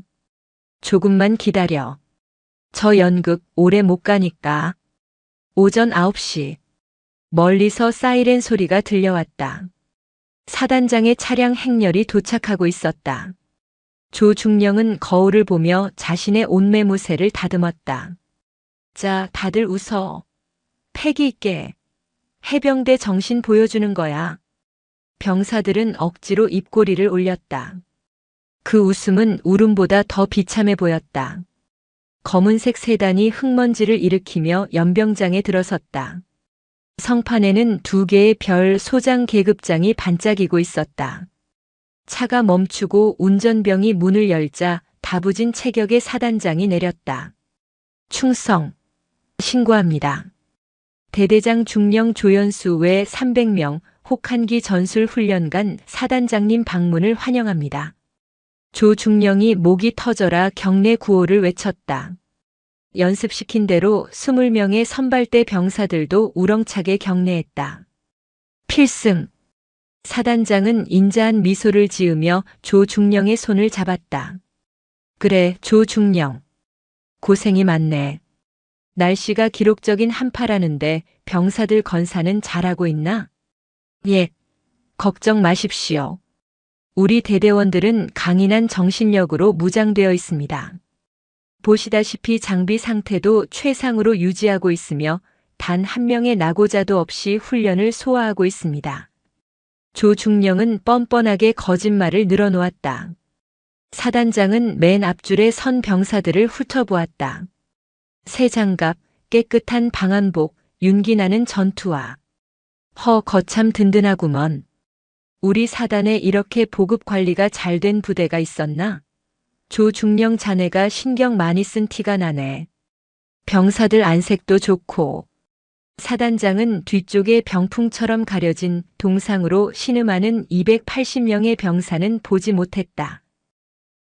조금만 기다려. 저 연극 오래 못 가니까. 오전 9시. 멀리서 사이렌 소리가 들려왔다. 사단장의 차량 행렬이 도착하고 있었다. 조중령은 거울을 보며 자신의 옷매무새를 다듬었다. 자, 다들 웃어. 패기 있게. 해병대 정신 보여주는 거야. 병사들은 억지로 입꼬리를 올렸다. 그 웃음은 울음보다 더 비참해 보였다. 검은색 세단이 흙먼지를 일으키며 연병장에 들어섰다. 성판에는 2개의 별 소장 계급장이 반짝이고 있었다. 차가 멈추고 운전병이 문을 열자 다부진 체격의 사단장이 내렸다. 충성. 신고합니다. 대대장 중령 조연수 외 300명 혹한기 전술훈련관 사단장님 방문을 환영합니다. 조중령이 목이 터져라 경례 구호를 외쳤다. 연습시킨 대로 20명의 선발대 병사들도 우렁차게 경례했다. 필승. 사단장은 인자한 미소를 지으며 조중령의 손을 잡았다. 그래, 조중령. 고생이 많네. 날씨가 기록적인 한파라는데 병사들 건사는 잘하고 있나? 예, 걱정 마십시오. 우리 대대원들은 강인한 정신력으로 무장되어 있습니다. 보시다시피 장비 상태도 최상으로 유지하고 있으며 단 한 명의 낙오자도 없이 훈련을 소화하고 있습니다. 조중령은 뻔뻔하게 거짓말을 늘어놓았다. 사단장은 맨 앞줄에 선 병사들을 훑어보았다. 새 장갑, 깨끗한 방한복, 윤기나는 전투화. 거참 든든하구먼. 우리 사단에 이렇게 보급 관리가 잘 된 부대가 있었나? 조중령 자네가 신경 많이 쓴 티가 나네. 병사들 안색도 좋고. 사단장은 뒤쪽에 병풍처럼 가려진 동상으로 신음하는 280명의 병사는 보지 못했다.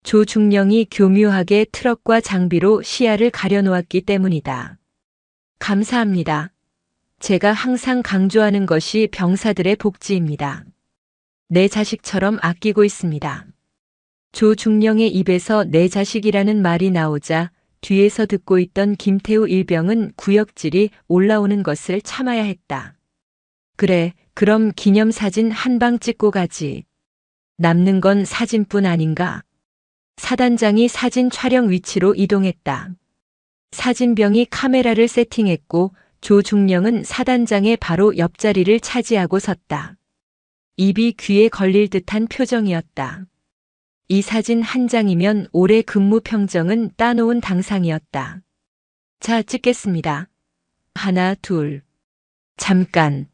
조중령이 교묘하게 트럭과 장비로 시야를 가려놓았기 때문이다. 감사합니다. 제가 항상 강조하는 것이 병사들의 복지입니다. 내 자식처럼 아끼고 있습니다. 조중령의 입에서 내 자식이라는 말이 나오자 뒤에서 듣고 있던 김태우 일병은 구역질이 올라오는 것을 참아야 했다. 그래, 그럼 기념사진 한 방 찍고 가지. 남는 건 사진뿐 아닌가? 사단장이 사진 촬영 위치로 이동했다. 사진병이 카메라를 세팅했고 조중령은 사단장의 바로 옆자리를 차지하고 섰다. 입이 귀에 걸릴 듯한 표정이었다. 이 사진 한 장이면 올해 근무 평정은 따놓은 당상이었다. 자, 찍겠습니다. 하나, 둘. 잠깐.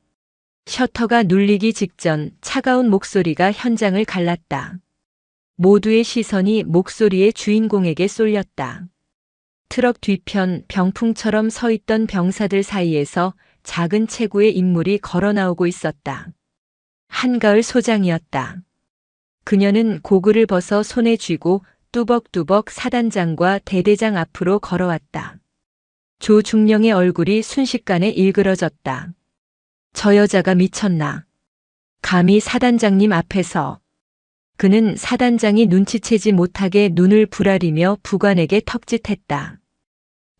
셔터가 눌리기 직전 차가운 목소리가 현장을 갈랐다. 모두의 시선이 목소리의 주인공에게 쏠렸다. 트럭 뒤편 병풍처럼 서 있던 병사들 사이에서 작은 체구의 인물이 걸어 나오고 있었다. 한가을 소장이었다. 그녀는 고글을 벗어 손에 쥐고 뚜벅뚜벅 사단장과 대대장 앞으로 걸어왔다. 조중령의 얼굴이 순식간에 일그러졌다. 저 여자가 미쳤나? 감히 사단장님 앞에서. 그는 사단장이 눈치채지 못하게 눈을 부라리며 부관에게 턱짓했다.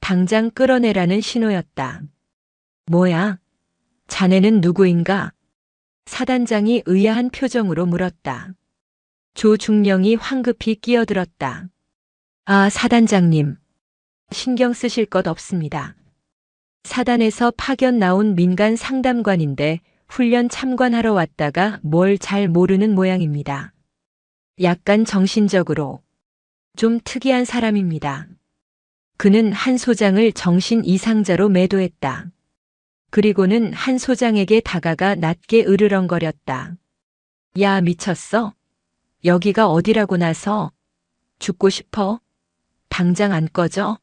당장 끌어내라는 신호였다. 뭐야? 자네는 누구인가? 사단장이 의아한 표정으로 물었다. 조중령이 황급히 끼어들었다. 아, 사단장님. 신경 쓰실 것 없습니다. 사단에서 파견 나온 민간 상담관인데 훈련 참관하러 왔다가 뭘 잘 모르는 모양입니다. 약간 정신적으로 좀 특이한 사람입니다. 그는 한 소장을 정신 이상자로 매도했다. 그리고는 한 소장에게 다가가 낮게 으르렁거렸다. 야, 미쳤어? 여기가 어디라고 나서? 죽고 싶어? 당장 안 꺼져?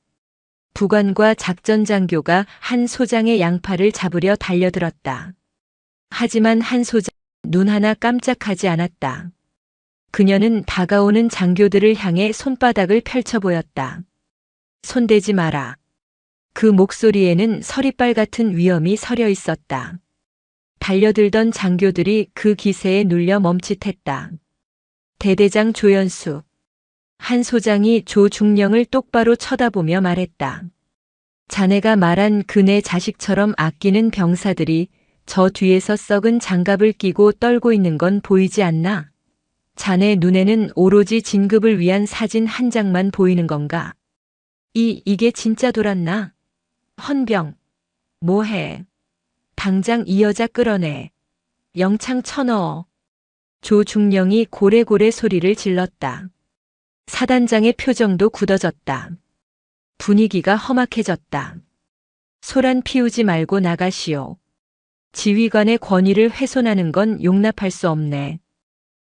부관과 작전장교가 한 소장의 양팔을 잡으려 달려들었다. 하지만 한 소장 눈 하나 깜짝하지 않았다. 그녀는 다가오는 장교들을 향해 손바닥을 펼쳐 보였다. 손대지 마라. 그 목소리에는 서리빨 같은 위엄이 서려 있었다. 달려들던 장교들이 그 기세에 눌려 멈칫했다. 대대장 조연수. 한 소장이 조중령을 똑바로 쳐다보며 말했다. 자네가 말한 그네 자식처럼 아끼는 병사들이 저 뒤에서 썩은 장갑을 끼고 떨고 있는 건 보이지 않나? 자네 눈에는 오로지 진급을 위한 사진 한 장만 보이는 건가? 이게 진짜 돌았나? 헌병. 뭐해? 당장 이 여자 끌어내. 영창 쳐넣어. 조중령이 고래고래 소리를 질렀다. 사단장의 표정도 굳어졌다. 분위기가 험악해졌다. 소란 피우지 말고 나가시오. 지휘관의 권위를 훼손하는 건 용납할 수 없네.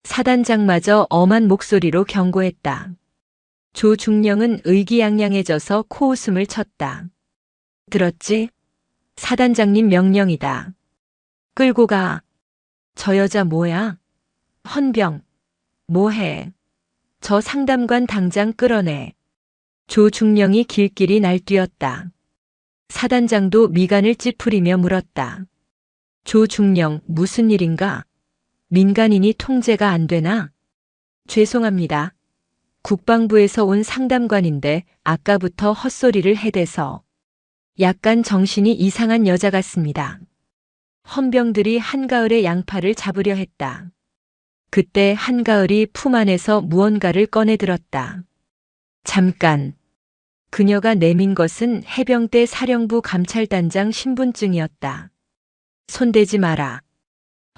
사단장마저 엄한 목소리로 경고했다. 조중령은 의기양양해져서 코웃음을 쳤다. 들었지? 사단장님 명령이다. 끌고 가. 저 여자 뭐야? 헌병. 뭐해? 저 상담관 당장 끌어내. 조중령이 길길이 날뛰었다. 사단장도 미간을 찌푸리며 물었다. 조중령, 무슨 일인가? 민간인이 통제가 안 되나? 죄송합니다. 국방부에서 온 상담관인데 아까부터 헛소리를 해대서. 약간 정신이 이상한 여자 같습니다. 헌병들이 한가을의 양팔을 잡으려 했다. 그때 한가을이 품 안에서 무언가를 꺼내 들었다. 잠깐. 그녀가 내민 것은 해병대 사령부 감찰단장 신분증이었다. 손대지 마라.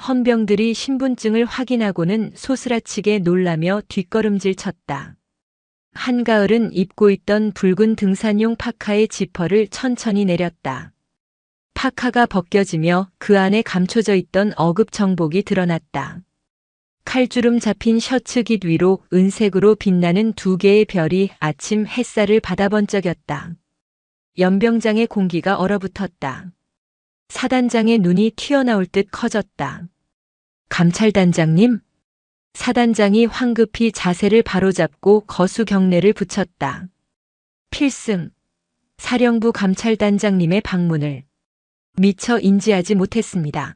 헌병들이 신분증을 확인하고는 소스라치게 놀라며 뒷걸음질 쳤다. 한가을은 입고 있던 붉은 등산용 파카의 지퍼를 천천히 내렸다. 파카가 벗겨지며 그 안에 감춰져 있던 어급 정복이 드러났다. 칼주름 잡힌 셔츠 깃 위로 은색으로 빛나는 두 개의 별이 아침 햇살을 받아 번쩍였다. 연병장의 공기가 얼어붙었다. 사단장의 눈이 튀어나올 듯 커졌다. 감찰단장님? 사단장이 황급히 자세를 바로잡고 거수 경례를 붙였다. 필승. 사령부 감찰단장님의 방문을 미처 인지하지 못했습니다.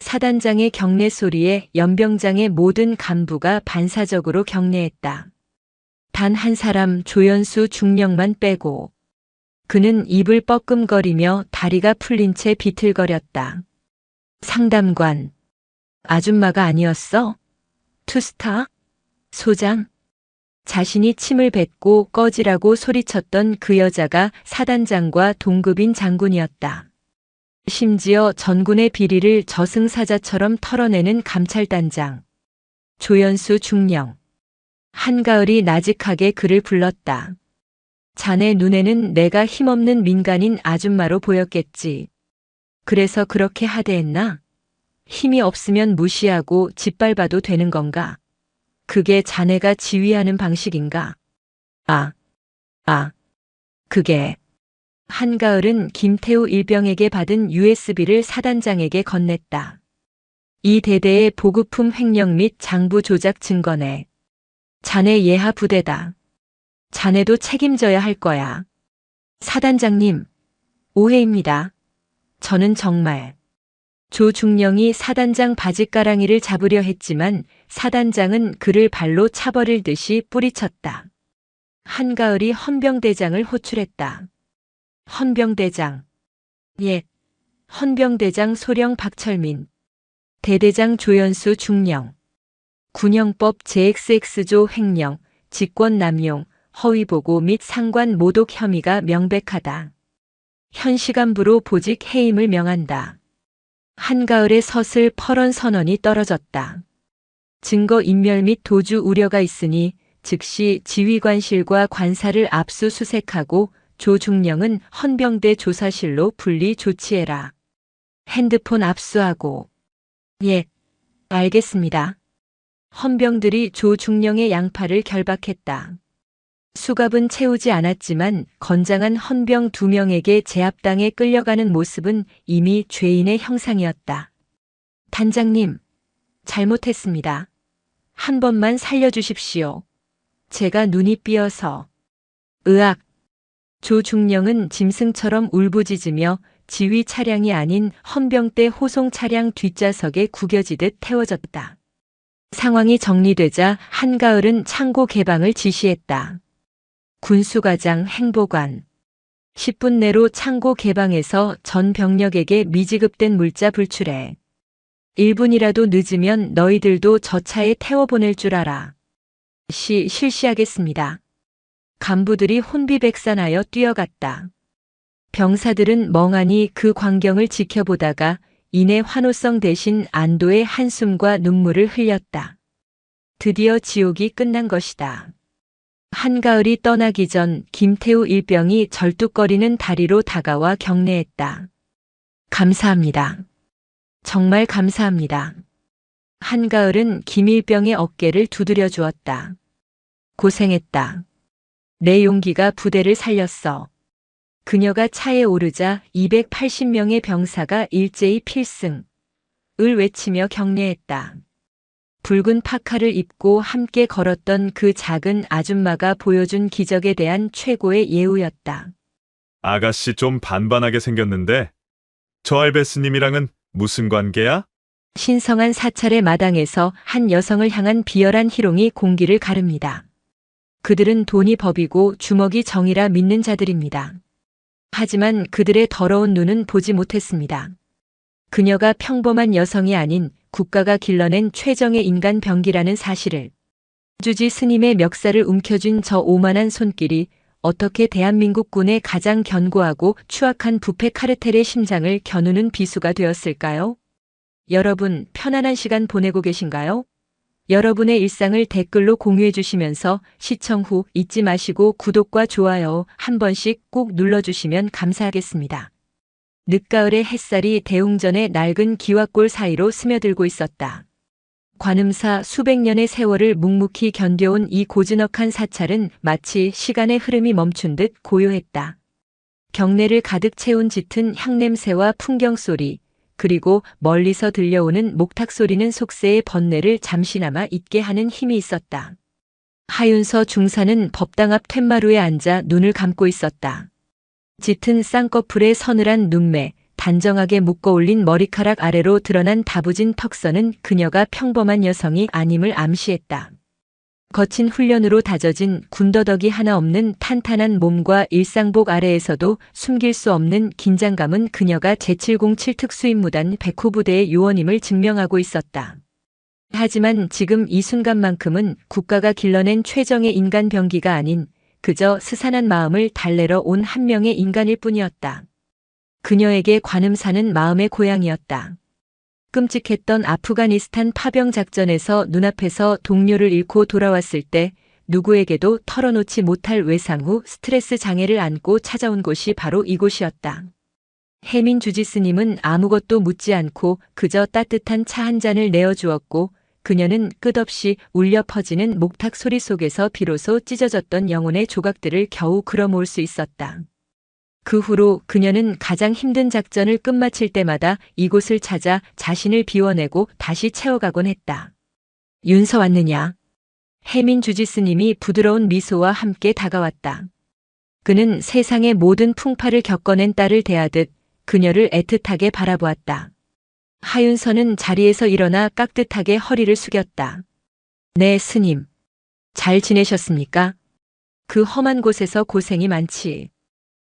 사단장의 경례 소리에 연병장의 모든 간부가 반사적으로 경례했다. 단 한 사람 조연수 중령만 빼고 그는 입을 뻐끔거리며 다리가 풀린 채 비틀거렸다. 상담관. 아줌마가 아니었어? 투스타? 소장? 자신이 침을 뱉고 꺼지라고 소리쳤던 그 여자가 사단장과 동급인 장군이었다. 심지어 전군의 비리를 저승사자처럼 털어내는 감찰단장. 조연수 중령. 한가을이 나직하게 그를 불렀다. 자네 눈에는 내가 힘없는 민간인 아줌마로 보였겠지. 그래서 그렇게 하대했나? 힘이 없으면 무시하고 짓밟아도 되는 건가? 그게 자네가 지휘하는 방식인가? 그게. 한가을은 김태우 일병에게 받은 USB를 사단장에게 건넸다. 이 대대의 보급품 횡령 및 장부 조작 증거네. 자네 예하 부대다. 자네도 책임져야 할 거야. 사단장님, 오해입니다. 저는 정말. 조중령이 사단장 바짓가랑이를 잡으려 했지만 사단장은 그를 발로 차버릴 듯이 뿌리쳤다. 한가을이 헌병대장을 호출했다. 헌병대장. 예. 헌병대장 소령 박철민. 대대장 조연수 중령. 군형법 JXX조 횡령, 직권 남용, 허위보고 및 상관 모독 혐의가 명백하다. 현 시간부로 보직 해임을 명한다. 한가을의 서슬 펄언 선언이 떨어졌다. 증거 인멸 및 도주 우려가 있으니 즉시 지휘관실과 관사를 압수수색하고 조중령은 헌병대 조사실로 분리 조치해라. 핸드폰 압수하고. 예, 알겠습니다. 헌병들이 조중령의 양팔을 결박했다. 수갑은 채우지 않았지만 건장한 헌병 2명에게 제압당해 끌려가는 모습은 이미 죄인의 형상이었다. 단장님, 잘못했습니다. 한 번만 살려주십시오. 제가 눈이 삐어서. 으악. 조중령은 짐승처럼 울부짖으며 지휘 차량이 아닌 헌병대 호송 차량 뒷좌석에 구겨지듯 태워졌다. 상황이 정리되자 한가을은 창고 개방을 지시했다. 군수과장 행보관. 10분 내로 창고 개방해서 전 병력에게 미지급된 물자 불출해. 1분이라도 늦으면 너희들도 저 차에 태워보낼 줄 알아. 실시하겠습니다. 간부들이 혼비백산하여 뛰어갔다. 병사들은 멍하니 그 광경을 지켜보다가 이내 환호성 대신 안도의 한숨과 눈물을 흘렸다. 드디어 지옥이 끝난 것이다. 한가을이 떠나기 전 김태우 일병이 절뚝거리는 다리로 다가와 경례했다. 감사합니다. 정말 감사합니다. 한가을은 김일병의 어깨를 두드려 주었다. 고생했다. 내 용기가 부대를 살렸어. 그녀가 차에 오르자 280명의 병사가 일제히 필승, 을 외치며 경례했다. 붉은 파카를 입고 함께 걸었던 그 작은 아줌마가 보여준 기적에 대한 최고의 예우였다. 아가씨 좀 반반하게 생겼는데 저 알베스님이랑은 무슨 관계야? 신성한 사찰의 마당에서 한 여성을 향한 비열한 희롱이 공기를 가릅니다. 그들은 돈이 법이고 주먹이 정이라 믿는 자들입니다. 하지만 그들의 더러운 눈은 보지 못했습니다. 그녀가 평범한 여성이 아닌 국가가 길러낸 최정의 인간 병기라는 사실을. 주지 스님의 멱살을 움켜쥔 저 오만한 손길이 어떻게 대한민국 군의 가장 견고하고 추악한 부패 카르텔의 심장을 겨누는 비수가 되었을까요? 여러분, 편안한 시간 보내고 계신가요? 여러분의 일상을 댓글로 공유해 주시면서 시청 후 잊지 마시고 구독과 좋아요 한 번씩 꼭 눌러주시면 감사하겠습니다. 늦가을의 햇살이 대웅전의 낡은 기와골 사이로 스며들고 있었다. 관음사 수백 년의 세월을 묵묵히 견뎌온 이 고즈넉한 사찰은 마치 시간의 흐름이 멈춘 듯 고요했다. 경내를 가득 채운 짙은 향냄새와 풍경소리, 그리고 멀리서 들려오는 목탁 소리는 속세의 번뇌를 잠시나마 잊게 하는 힘이 있었다. 하윤서 중사는 법당 앞 툇마루에 앉아 눈을 감고 있었다. 짙은 쌍꺼풀의 서늘한 눈매, 단정하게 묶어 올린 머리카락 아래로 드러난 다부진 턱선은 그녀가 평범한 여성이 아님을 암시했다. 거친 훈련으로 다져진 군더더기 하나 없는 탄탄한 몸과 일상복 아래에서도 숨길 수 없는 긴장감은 그녀가 제707 특수임무단 백호부대의 요원임을 증명하고 있었다. 하지만 지금 이 순간만큼은 국가가 길러낸 최정의 인간 병기가 아닌 그저 스산한 마음을 달래러 온 한 명의 인간일 뿐이었다. 그녀에게 관음사는 마음의 고향이었다. 끔찍했던 아프가니스탄 파병 작전에서 눈앞에서 동료를 잃고 돌아왔을 때 누구에게도 털어놓지 못할 외상 후 스트레스 장애를 안고 찾아온 곳이 바로 이곳이었다. 해민 주지스님은 아무것도 묻지 않고 그저 따뜻한 차 한 잔을 내어주었고 그녀는 끝없이 울려 퍼지는 목탁 소리 속에서 비로소 찢어졌던 영혼의 조각들을 겨우 끌어모을 수 있었다. 그 후로 그녀는 가장 힘든 작전을 끝마칠 때마다 이곳을 찾아 자신을 비워내고 다시 채워가곤 했다. 윤서 왔느냐? 해민 주지스님이 부드러운 미소와 함께 다가왔다. 그는 세상의 모든 풍파를 겪어낸 딸을 대하듯 그녀를 애틋하게 바라보았다. 하윤서는 자리에서 일어나 깍듯하게 허리를 숙였다. 네, 스님. 잘 지내셨습니까? 그 험한 곳에서 고생이 많지.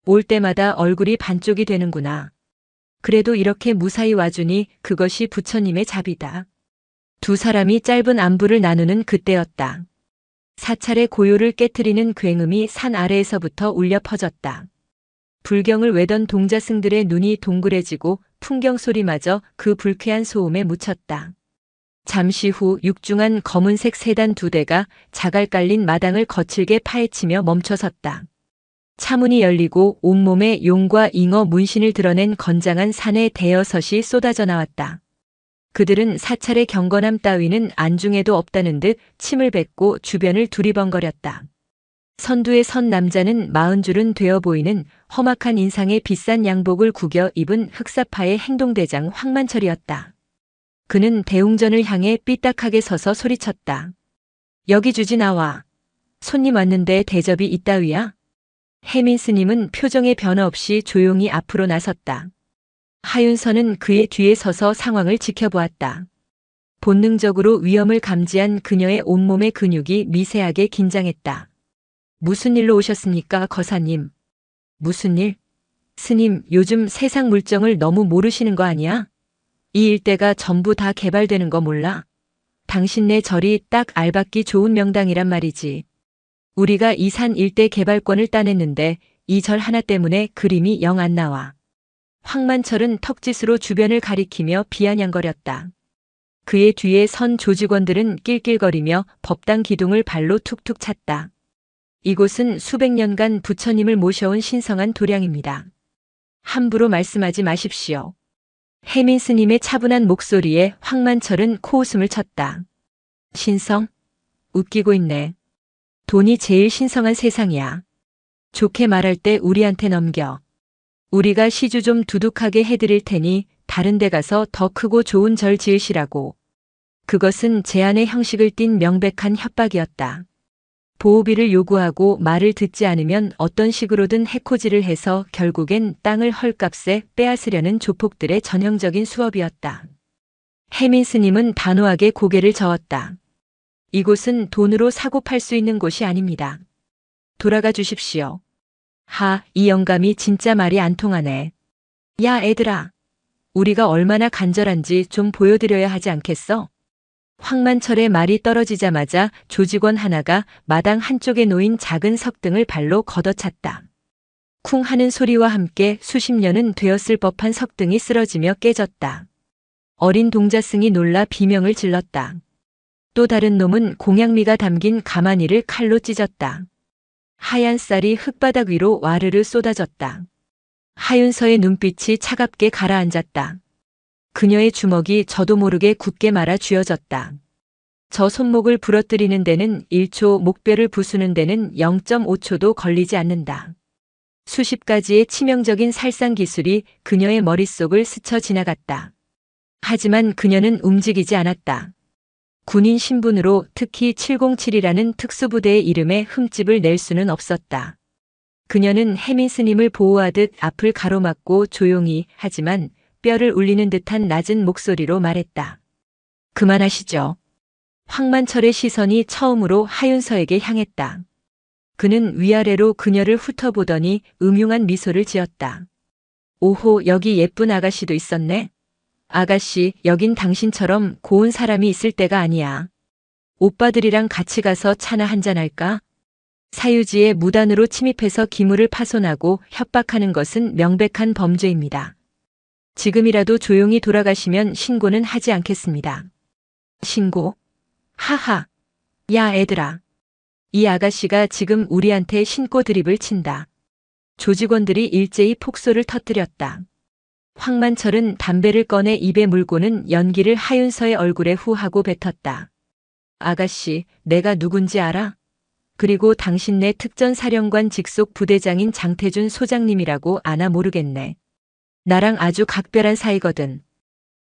올 때마다 얼굴이 반쪽이 되는구나. 그래도 이렇게 무사히 와주니 그것이 부처님의 자비다. 두 사람이 짧은 안부를 나누는 그때였다. 사찰의 고요를 깨트리는 굉음이 산 아래에서부터 울려 퍼졌다. 불경을 외던 동자승들의 눈이 동그래지고 풍경 소리마저 그 불쾌한 소음에 묻혔다. 잠시 후 육중한 검은색 세단 두 대가 자갈 깔린 마당을 거칠게 파헤치며 멈춰섰다. 차문이 열리고 온몸에 용과 잉어 문신을 드러낸 건장한 산의 대여섯이 쏟아져 나왔다. 그들은 사찰의 경건함 따위는 안중에도 없다는 듯 침을 뱉고 주변을 두리번거렸다. 선두에 선 남자는 40줄은 되어 보이는 험악한 인상의 비싼 양복을 구겨 입은 흑사파의 행동대장 황만철이었다. 그는 대웅전을 향해 삐딱하게 서서 소리쳤다. 여기 주지 나와. 손님 왔는데 대접이 이따위야? 해민 스님은 표정의 변화 없이 조용히 앞으로 나섰다. 하윤서는 그의 뒤에 서서 상황을 지켜보았다. 본능적으로 위험을 감지한 그녀의 온몸의 근육이 미세하게 긴장했다. 무슨 일로 오셨습니까, 거사님? 무슨 일? 스님, 요즘 세상 물정을 너무 모르시는 거 아니야? 이 일대가 전부 다 개발되는 거 몰라? 당신네 절이 딱 알받기 좋은 명당이란 말이지. 우리가 이 산 일대 개발권을 따냈는데 이 절 하나 때문에 그림이 영 안 나와. 황만철은 턱짓으로 주변을 가리키며 비아냥거렸다. 그의 뒤에 선 조직원들은 낄낄거리며 법당 기둥을 발로 툭툭 찼다. 이곳은 수백 년간 부처님을 모셔온 신성한 도량입니다. 함부로 말씀하지 마십시오. 해민 스님의 차분한 목소리에 황만철은 코웃음을 쳤다. 신성? 웃기고 있네. 돈이 제일 신성한 세상이야. 좋게 말할 때 우리한테 넘겨. 우리가 시주 좀 두둑하게 해드릴 테니 다른 데 가서 더 크고 좋은 절 지으시라고. 그것은 제안의 형식을 띤 명백한 협박이었다. 보호비를 요구하고 말을 듣지 않으면 어떤 식으로든 해코지를 해서 결국엔 땅을 헐값에 빼앗으려는 조폭들의 전형적인 수업이었다. 해민 스님은 단호하게 고개를 저었다. 이곳은 돈으로 사고 팔 수 있는 곳이 아닙니다. 돌아가 주십시오. 이 영감이 진짜 말이 안 통하네. 야, 애들아. 우리가 얼마나 간절한지 좀 보여드려야 하지 않겠어? 황만철의 말이 떨어지자마자 조직원 하나가 마당 한쪽에 놓인 작은 석등을 발로 걷어찼다. 쿵 하는 소리와 함께 수십 년은 되었을 법한 석등이 쓰러지며 깨졌다. 어린 동자승이 놀라 비명을 질렀다. 또 다른 놈은 공양미가 담긴 가마니를 칼로 찢었다. 하얀 쌀이 흙바닥 위로 와르르 쏟아졌다. 하윤서의 눈빛이 차갑게 가라앉았다. 그녀의 주먹이 저도 모르게 굳게 말아 쥐어졌다. 저 손목을 부러뜨리는 데는 1초, 목뼈를 부수는 데는 0.5초도 걸리지 않는다. 수십 가지의 치명적인 살상 기술이 그녀의 머릿속을 스쳐 지나갔다. 하지만 그녀는 움직이지 않았다. 군인 신분으로 특히 707이라는 특수부대의 이름에 흠집을 낼 수는 없었다. 그녀는 혜민 스님을 보호하듯 앞을 가로막고 조용히 하지만 뼈를 울리는 듯한 낮은 목소리로 말했다. 그만하시죠. 황만철의 시선이 처음으로 하윤서에게 향했다. 그는 위아래로 그녀를 훑어보더니 음흉한 미소를 지었다. 오호, 여기 예쁜 아가씨도 있었네. 아가씨, 여긴 당신처럼 고운 사람이 있을 때가 아니야. 오빠들이랑 같이 가서 차나 한잔할까? 사유지에 무단으로 침입해서 기물을 파손하고 협박하는 것은 명백한 범죄입니다. 지금이라도 조용히 돌아가시면 신고는 하지 않겠습니다. 신고? 하하. 야, 애들아. 이 아가씨가 지금 우리한테 신고 드립을 친다. 조직원들이 일제히 폭소를 터뜨렸다. 황만철은 담배를 꺼내 입에 물고는 연기를 하윤서의 얼굴에 후하고 뱉었다. 아가씨, 내가 누군지 알아? 그리고 당신네 특전사령관 직속 부대장인 장태준 소장님이라고 아나 모르겠네. 나랑 아주 각별한 사이거든.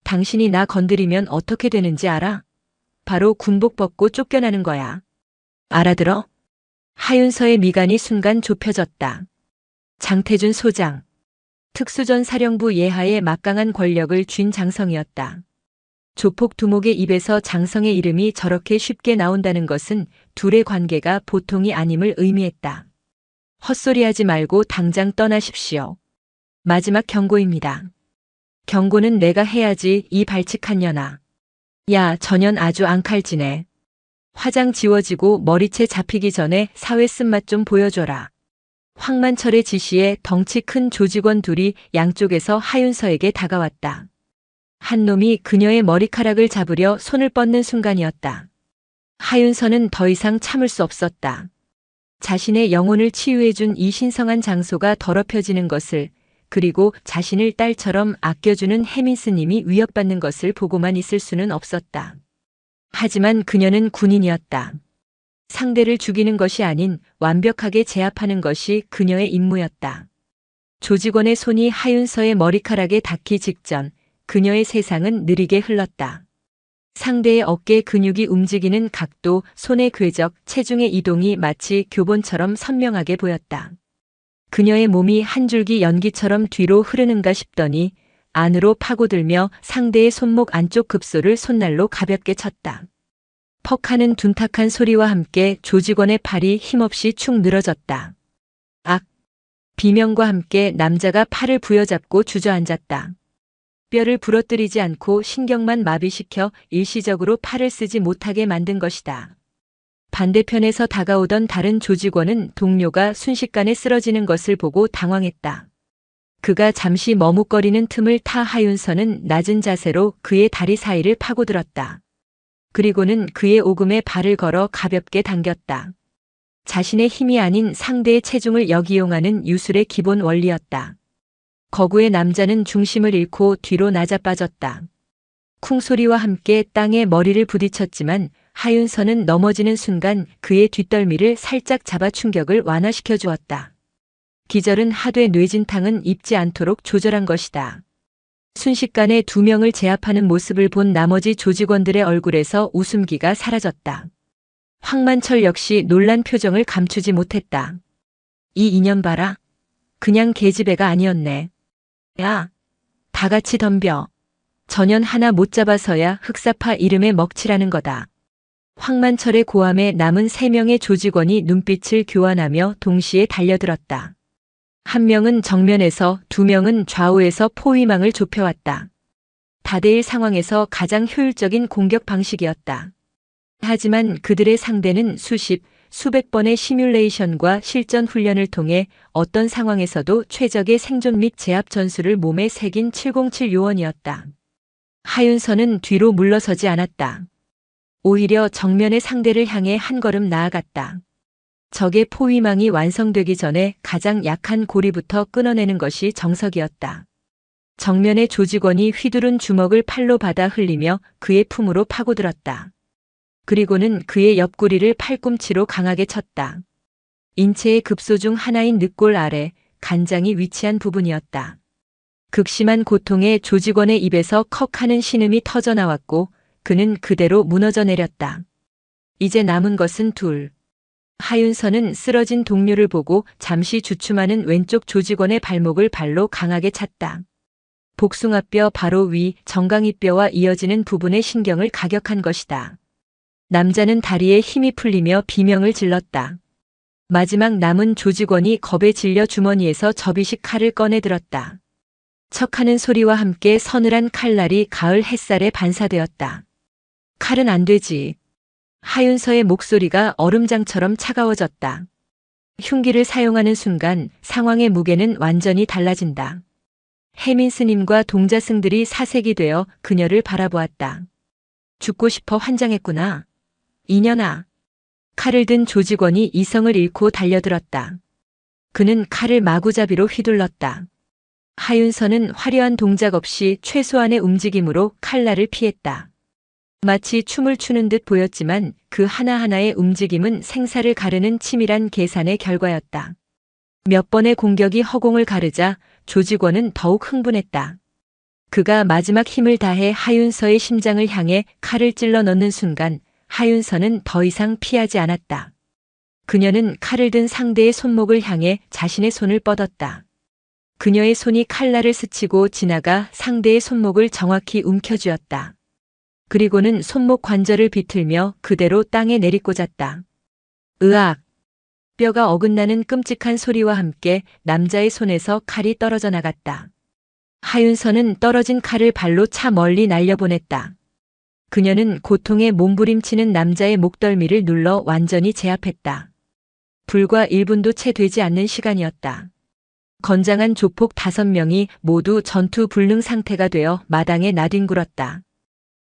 당신이 나 건드리면 어떻게 되는지 알아? 바로 군복 벗고 쫓겨나는 거야. 알아들어? 하윤서의 미간이 순간 좁혀졌다. 장태준 소장. 특수전 사령부 예하의 막강한 권력을 쥔 장성이었다. 조폭 두목의 입에서 장성의 이름이 저렇게 쉽게 나온다는 것은 둘의 관계가 보통이 아님을 의미했다. 헛소리하지 말고 당장 떠나십시오. 마지막 경고입니다. 경고는 내가 해야지, 이 발칙한 년아. 야, 저년 아주 앙칼지네. 화장 지워지고 머리채 잡히기 전에 사회 쓴맛 좀 보여줘라. 황만철의 지시에 덩치 큰 조직원 둘이 양쪽에서 하윤서에게 다가왔다. 한 놈이 그녀의 머리카락을 잡으려 손을 뻗는 순간이었다. 하윤서는 더 이상 참을 수 없었다. 자신의 영혼을 치유해준 이 신성한 장소가 더럽혀지는 것을, 그리고 자신을 딸처럼 아껴주는 혜민 스님이 위협받는 것을 보고만 있을 수는 없었다. 하지만 그녀는 군인이었다. 상대를 죽이는 것이 아닌 완벽하게 제압하는 것이 그녀의 임무였다. 조직원의 손이 하윤서의 머리카락에 닿기 직전 그녀의 세상은 느리게 흘렀다. 상대의 어깨 근육이 움직이는 각도, 손의 궤적, 체중의 이동이 마치 교본처럼 선명하게 보였다. 그녀의 몸이 한 줄기 연기처럼 뒤로 흐르는가 싶더니 안으로 파고들며 상대의 손목 안쪽 급소를 손날로 가볍게 쳤다. 퍽 하는 둔탁한 소리와 함께 조직원의 팔이 힘없이 축 늘어졌다. 악! 비명과 함께 남자가 팔을 부여잡고 주저앉았다. 뼈를 부러뜨리지 않고 신경만 마비시켜 일시적으로 팔을 쓰지 못하게 만든 것이다. 반대편에서 다가오던 다른 조직원은 동료가 순식간에 쓰러지는 것을 보고 당황했다. 그가 잠시 머뭇거리는 틈을 타 하윤서는 낮은 자세로 그의 다리 사이를 파고들었다. 그리고는 그의 오금에 발을 걸어 가볍게 당겼다. 자신의 힘이 아닌 상대의 체중을 역이용하는 유술의 기본 원리였다. 거구의 남자는 중심을 잃고 뒤로 낮아빠졌다. 쿵 소리와 함께 땅에 머리를 부딪혔지만 하윤서는 넘어지는 순간 그의 뒷덜미를 살짝 잡아 충격을 완화시켜 주었다. 기절은 하되 뇌진탕은 입지 않도록 조절한 것이다. 순식간에 두 명을 제압하는 모습을 본 나머지 조직원들의 얼굴에서 웃음기가 사라졌다. 황만철 역시 놀란 표정을 감추지 못했다. 이 인연 봐라. 그냥 계집애가 아니었네. 야, 다 같이 덤벼. 전연 하나 못 잡아서야 흑사파 이름에 먹칠하는 거다. 황만철의 고함에 남은 3명의 조직원이 눈빛을 교환하며 동시에 달려들었다. 한 명은 정면에서, 두 명은 좌우에서 포위망을 좁혀왔다. 다대일 상황에서 가장 효율적인 공격 방식이었다. 하지만 그들의 상대는 수십, 수백 번의 시뮬레이션과 실전 훈련을 통해 어떤 상황에서도 최적의 생존 및 제압 전술을 몸에 새긴 707 요원이었다. 하윤서는 뒤로 물러서지 않았다. 오히려 정면의 상대를 향해 한 걸음 나아갔다. 적의 포위망이 완성되기 전에 가장 약한 고리부터 끊어내는 것이 정석이었다. 정면의 조직원이 휘두른 주먹을 팔로 받아 흘리며 그의 품으로 파고들었다. 그리고는 그의 옆구리를 팔꿈치로 강하게 쳤다. 인체의 급소 중 하나인 늑골 아래 간장이 위치한 부분이었다. 극심한 고통에 조직원의 입에서 컥 하는 신음이 터져나왔고 그는 그대로 무너져 내렸다. 이제 남은 것은 둘. 하윤서는 쓰러진 동료를 보고 잠시 주춤하는 왼쪽 조직원의 발목을 발로 강하게 찼다. 복숭아뼈 바로 위 정강이뼈와 이어지는 부분의 신경을 가격한 것이다. 남자는 다리에 힘이 풀리며 비명을 질렀다. 마지막 남은 조직원이 겁에 질려 주머니에서 접이식 칼을 꺼내 들었다. 척하는 소리와 함께 서늘한 칼날이 가을 햇살에 반사되었다. 칼은 안 되지. 하윤서의 목소리가 얼음장처럼 차가워졌다. 흉기를 사용하는 순간 상황의 무게는 완전히 달라진다. 해민 스님과 동자승들이 사색이 되어 그녀를 바라보았다. 죽고 싶어 환장했구나. 이년아. 칼을 든 조직원이 이성을 잃고 달려들었다. 그는 칼을 마구잡이로 휘둘렀다. 하윤서는 화려한 동작 없이 최소한의 움직임으로 칼날을 피했다. 마치 춤을 추는 듯 보였지만 그 하나하나의 움직임은 생사를 가르는 치밀한 계산의 결과였다. 몇 번의 공격이 허공을 가르자 조직원은 더욱 흥분했다. 그가 마지막 힘을 다해 하윤서의 심장을 향해 칼을 찔러 넣는 순간 하윤서는 더 이상 피하지 않았다. 그녀는 칼을 든 상대의 손목을 향해 자신의 손을 뻗었다. 그녀의 손이 칼날을 스치고 지나가 상대의 손목을 정확히 움켜쥐었다. 그리고는 손목 관절을 비틀며 그대로 땅에 내리꽂았다. 으악! 뼈가 어긋나는 끔찍한 소리와 함께 남자의 손에서 칼이 떨어져 나갔다. 하윤서는 떨어진 칼을 발로 차 멀리 날려보냈다. 그녀는 고통에 몸부림치는 남자의 목덜미를 눌러 완전히 제압했다. 불과 1분도 채 되지 않는 시간이었다. 건장한 조폭 5명이 모두 전투 불능 상태가 되어 마당에 나뒹굴었다.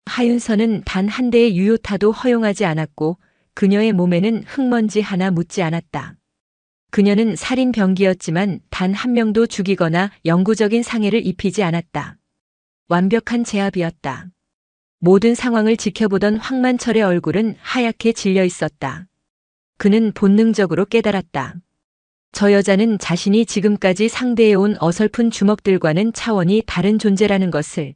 하윤서는 단 한 대의 유효타도 허용하지 않았고 그녀의 몸에는 흙먼지 하나 묻지 않았다. 그녀는 살인 병기였지만 단 한 명도 죽이거나 영구적인 상해를 입히지 않았다. 완벽한 제압이었다. 모든 상황을 지켜보던 황만철의 얼굴은 하얗게 질려 있었다. 그는 본능적으로 깨달았다. 저 여자는 자신이 지금까지 상대해온 어설픈 주먹들과는 차원이 다른 존재라는 것을.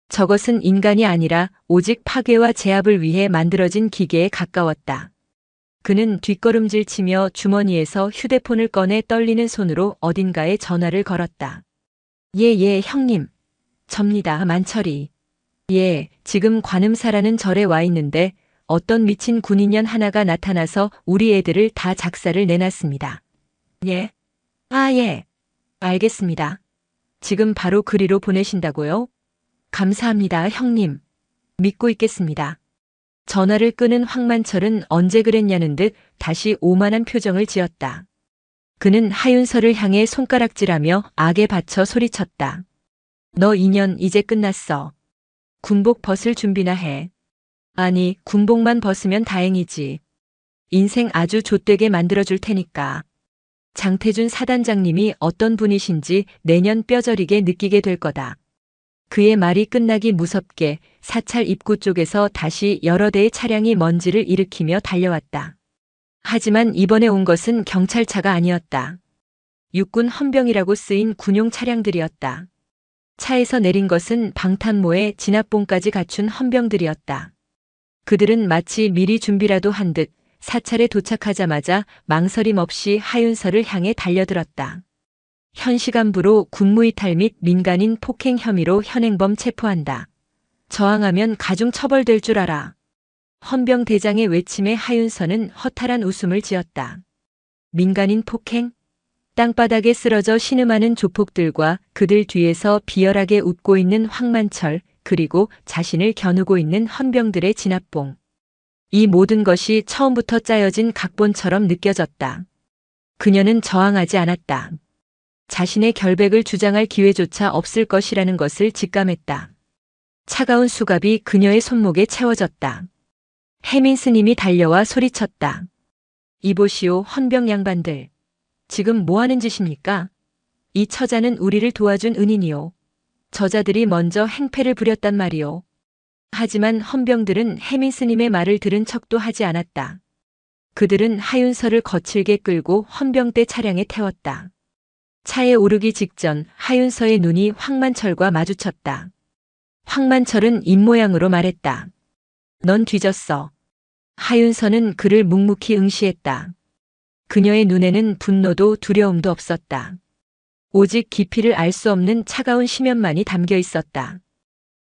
저것은 인간이 아니라 오직 파괴와 제압을 위해 만들어진 기계에 가까웠다. 그는 뒷걸음질 치며 주머니에서 휴대폰을 꺼내 떨리는 손으로 어딘가에 전화를 걸었다. 예, 형님. 접니다, 만철이. 예, 지금 관음사라는 절에 와 있는데 어떤 미친 군인년 하나가 나타나서 우리 애들을 다 작사를 내놨습니다. 예? 예. 알겠습니다. 지금 바로 그리로 보내신다고요? 감사합니다, 형님. 믿고 있겠습니다. 전화를 끊은 황만철은 언제 그랬냐는 듯 다시 오만한 표정을 지었다. 그는 하윤서를 향해 손가락질하며 악에 받쳐 소리쳤다. 너 2년 이제 끝났어. 군복 벗을 준비나 해. 아니, 군복만 벗으면 다행이지. 인생 아주 좆되게 만들어줄 테니까. 장태준 사단장님이 어떤 분이신지 내년 뼈저리게 느끼게 될 거다. 그의 말이 끝나기 무섭게 사찰 입구 쪽에서 다시 여러 대의 차량이 먼지를 일으키며 달려왔다. 하지만 이번에 온 것은 경찰차가 아니었다. 육군 헌병이라고 쓰인 군용 차량들이었다. 차에서 내린 것은 방탄모에 진압봉까지 갖춘 헌병들이었다. 그들은 마치 미리 준비라도 한 듯 사찰에 도착하자마자 망설임 없이 하윤서를 향해 달려들었다. 현 시간부로 군무이탈 및 민간인 폭행 혐의로 현행범 체포한다. 저항하면 가중 처벌될 줄 알아. 헌병 대장의 외침에 하윤서는 허탈한 웃음을 지었다. 민간인 폭행? 땅바닥에 쓰러져 신음하는 조폭들과 그들 뒤에서 비열하게 웃고 있는 황만철, 그리고 자신을 겨누고 있는 헌병들의 진압봉. 이 모든 것이 처음부터 짜여진 각본처럼 느껴졌다. 그녀는 저항하지 않았다. 자신의 결백을 주장할 기회조차 없을 것이라는 것을 직감했다. 차가운 수갑이 그녀의 손목에 채워졌다. 해민 스님이 달려와 소리쳤다. 이보시오, 헌병 양반들. 지금 뭐 하는 짓입니까? 이 처자는 우리를 도와준 은인이요. 저자들이 먼저 행패를 부렸단 말이오. 하지만 헌병들은 해민 스님의 말을 들은 척도 하지 않았다. 그들은 하윤서를 거칠게 끌고 헌병대 차량에 태웠다. 차에 오르기 직전 하윤서의 눈이 황만철과 마주쳤다. 황만철은 입모양으로 말했다. 넌 뒤졌어. 하윤서는 그를 묵묵히 응시했다. 그녀의 눈에는 분노도 두려움도 없었다. 오직 깊이를 알 수 없는 차가운 심연만이 담겨 있었다.